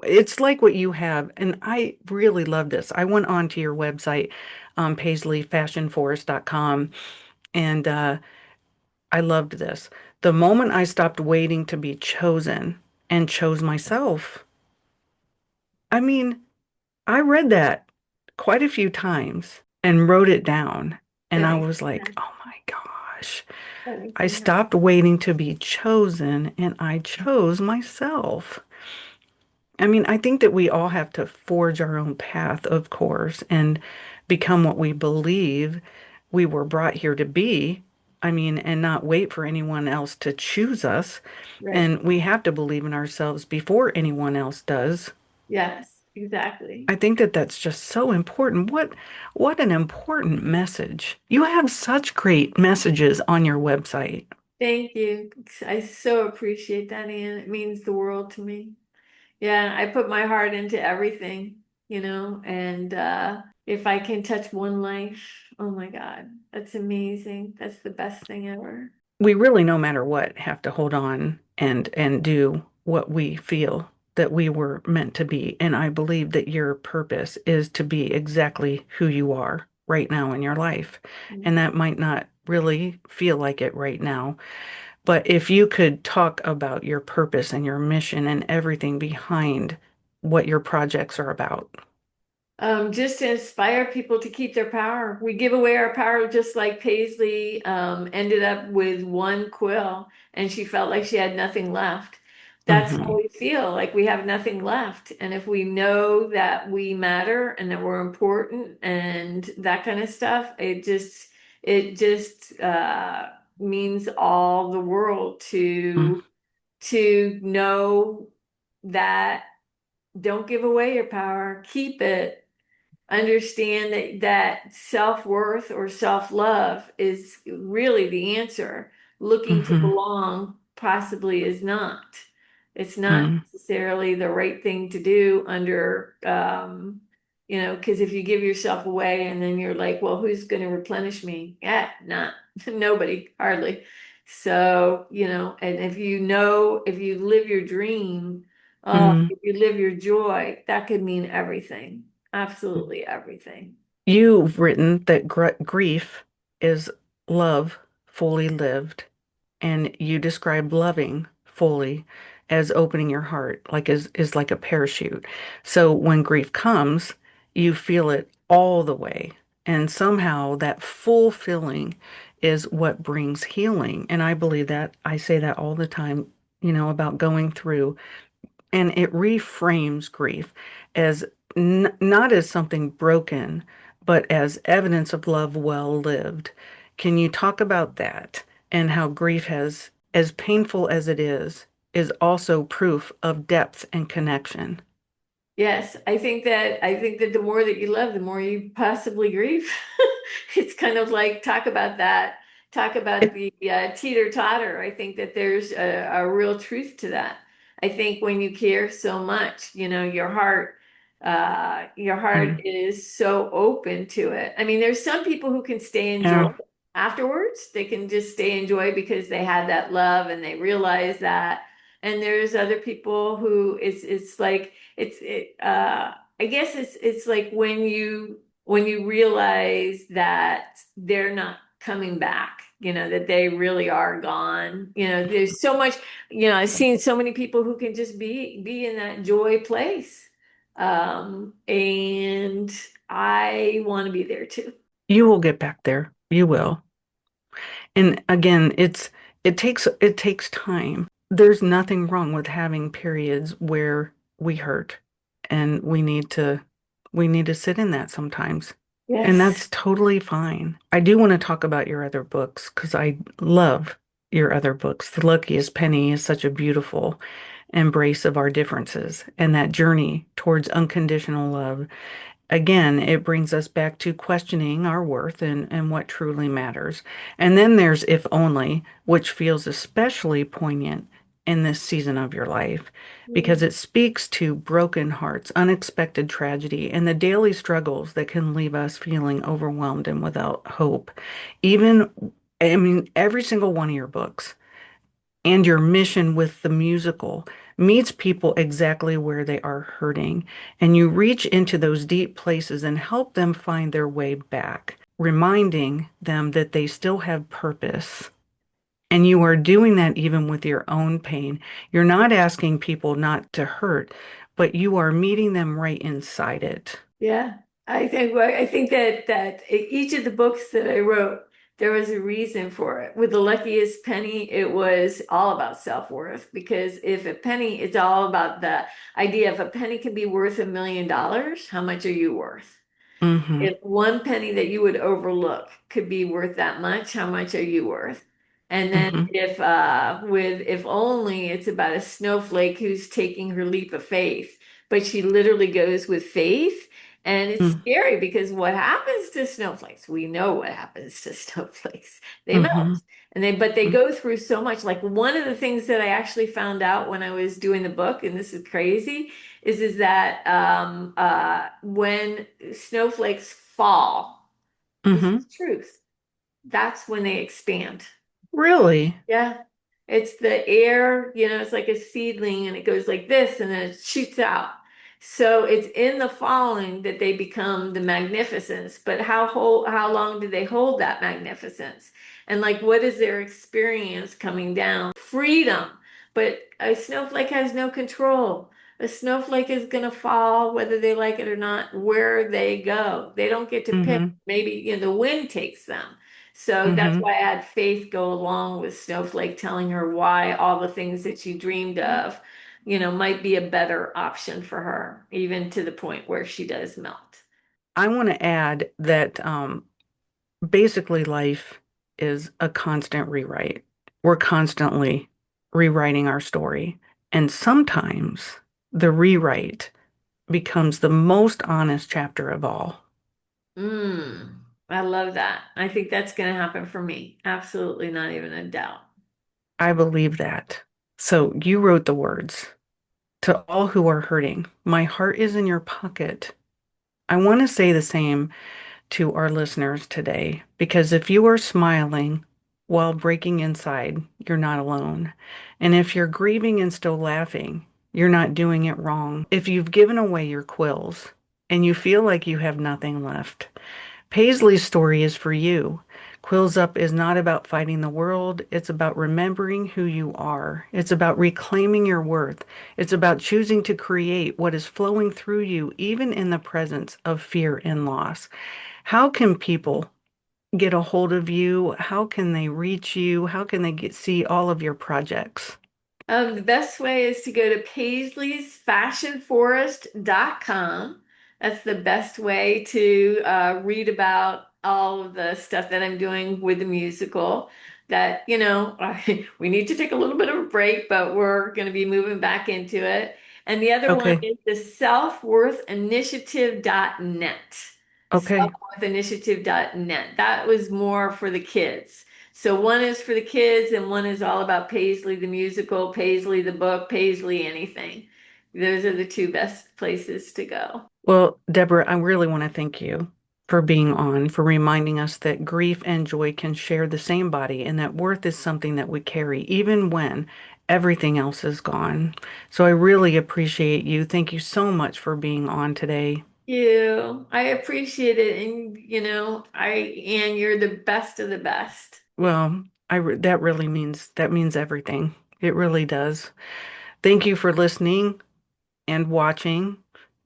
it's like what you have. And I really love this. I went onto your website, paisleyfashionforest.com, and I loved this. The moment I stopped waiting to be chosen and chose myself, I mean, I read that quite a few times and wrote it down. And That I makes was like, sense. oh my gosh, That makes I sense. stopped waiting to be chosen and I chose myself. I mean, I think that we all have to forge our own path, of course, and become what we believe we were brought here to be. I mean, and not wait for anyone else to choose us. Right. And we have to believe in ourselves before anyone else does. Yes, exactly. I think that that's just so important. What an important message. You have such great messages on your website. Thank you. I so appreciate that, Ann. It means the world to me. Yeah, I put my heart into everything, and if I can touch one life, oh my God, that's amazing. That's the best thing ever. We really, no matter what, have to hold on and do what we feel that we were meant to be. And I believe that your purpose is to be exactly who you are right now in your life. And Mhm. that might not really feel like it right now. But if you could talk about your purpose and your mission and everything behind what your projects are about. Just to inspire people to keep their power. We give away our power just like Paisley ended up with one quill and she felt like she had nothing left. That's how Hmm. we feel, like we have nothing left. And if we know that we matter and that we're important and that kind of stuff, it just means all the world to know that don't give away your power, keep it. Understand that self-worth or self-love is really the answer. Looking to Hmm. belong possibly is not. It's not Hmm. necessarily the right thing to do under, because if you give yourself away and then you're like, well, who's going to replenish me? Yeah, not nobody, hardly. So, and if you live your dream, Hmm. if you live your joy, that could mean everything. Absolutely everything. You've written that grief is love fully lived, and you describe loving fully as opening your heart, like is like a parachute. So when grief comes, you feel it all the way, and somehow that full feeling is what brings healing. And I believe that. I say that all the time, about going through. And it reframes grief as not as something broken, but as evidence of love well lived. Can you talk about that and how grief has, as painful as it is also proof of depth and connection? Yes, I think that the more that you love, the more you possibly grieve. It's kind of like talk about that. Talk about It, the teeter-totter. I think that there's a real truth to that. I think when you care so much, your heart mm, is so open to it. I mean, there's some people who can stay in joy yeah, afterwards. They can just stay in joy because they had that love and they realize that. And there's other people who it's like I guess it's like when you realize that they're not coming back, that they really are gone. There's so much, I've seen so many people who can just be in that joy place. And I want to be there too. you will get back there. You will. And again, it takes time. There's nothing wrong with having periods where we hurt and we need to sit in that sometimes. And Yes. that's totally fine. I do want to talk about your other books because I love your other books. The Luckiest Penny is such a beautiful embrace of our differences and that journey towards unconditional love. Again, it brings us back to questioning our worth and what truly matters. And then there's If Only, which feels especially poignant in this season of your life because it speaks to broken hearts, unexpected tragedy, and the daily struggles that can leave us feeling overwhelmed and without hope. Even, I mean, every single one of your books and your mission with the musical meets people exactly where they are hurting. And you reach into those deep places and help them find their way back, reminding them that they still have purpose. And you are doing that even with your own pain. You're not asking people not to hurt, but you are meeting them right inside it. Yeah, I think that each of the books that I wrote, there was a reason for it. With The Luckiest Penny, it was all about self-worth because if a penny, it's all about the idea if a penny can be worth $1 million, how much are you worth? Mm-hmm. If one penny that you would overlook could be worth that much, how much are you worth? And then Mm-hmm. if only it's about a snowflake who's taking her leap of faith, but she literally goes with faith. And it's scary because what happens to snowflakes? We know what happens to snowflakes. They Mm-hmm. melt. But they go through so much. Like one of the things that I actually found out when I was doing the book, and this is crazy, is that when snowflakes fall, this Mm-hmm. is truth. That's when they expand. Really? Yeah. It's the air, it's like a seedling and it goes like this and then it shoots out. So it's in the falling that they become the magnificence. But how long do they hold that magnificence? And like what is their experience coming down? Freedom. But a snowflake has no control. A snowflake is going to fall, whether they like it or not, where they go. They don't get to pick. Mm-hmm. Maybe, the wind takes them. So that's Mm-hmm. why I had Faith go along with Snowflake, telling her why all the things that she dreamed of, might be a better option for her, even to the point where she does melt. I want to add that basically life is a constant rewrite. We're constantly rewriting our story. And sometimes the rewrite becomes the most honest chapter of all. I love that. I think that's going to happen for me. Absolutely, not even a doubt. I believe that. So you wrote the words. To all who are hurting, my heart is in your pocket. I want to say the same to our listeners today, because if you are smiling while breaking inside, you're not alone. And if you're grieving and still laughing, you're not doing it wrong. If you've given away your quills and you feel like you have nothing left, Paisley's story is for you. Quills Up is not about fighting the world. It's about remembering who you are. It's about reclaiming your worth. It's about choosing to create what is flowing through you, even in the presence of fear and loss. How can people get a hold of you? How can they reach you? How can they see all of your projects? The best way is to go to paisley'sfashionforest.com. That's the best way to read about all of the stuff that I'm doing with the musical. That, we need to take a little bit of a break, but we're going to be moving back into it. And the other one Okay. is the selfworthinitiative.net. Okay. Selfworthinitiative.net. That was more for the kids. So one is for the kids and one is all about Paisley the musical, Paisley the book, Paisley anything. Those are the two best places to go. Well, Deborah, I really want to thank you for being on, for reminding us that grief and joy can share the same body and that worth is something that we carry even when everything else is gone. So I really appreciate you. Thank you so much for being on today. You, I appreciate it. And and you're the best of the best. Well, that means everything. It really does. Thank you for listening and watching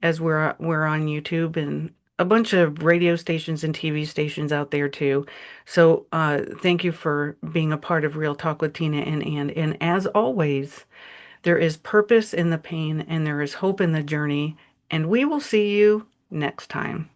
as we're on YouTube and a bunch of radio stations and TV stations out there too. So thank you for being a part of Real Talk with Tina and Ann. And as always, there is purpose in the pain and there is hope in the journey. And we will see you next time.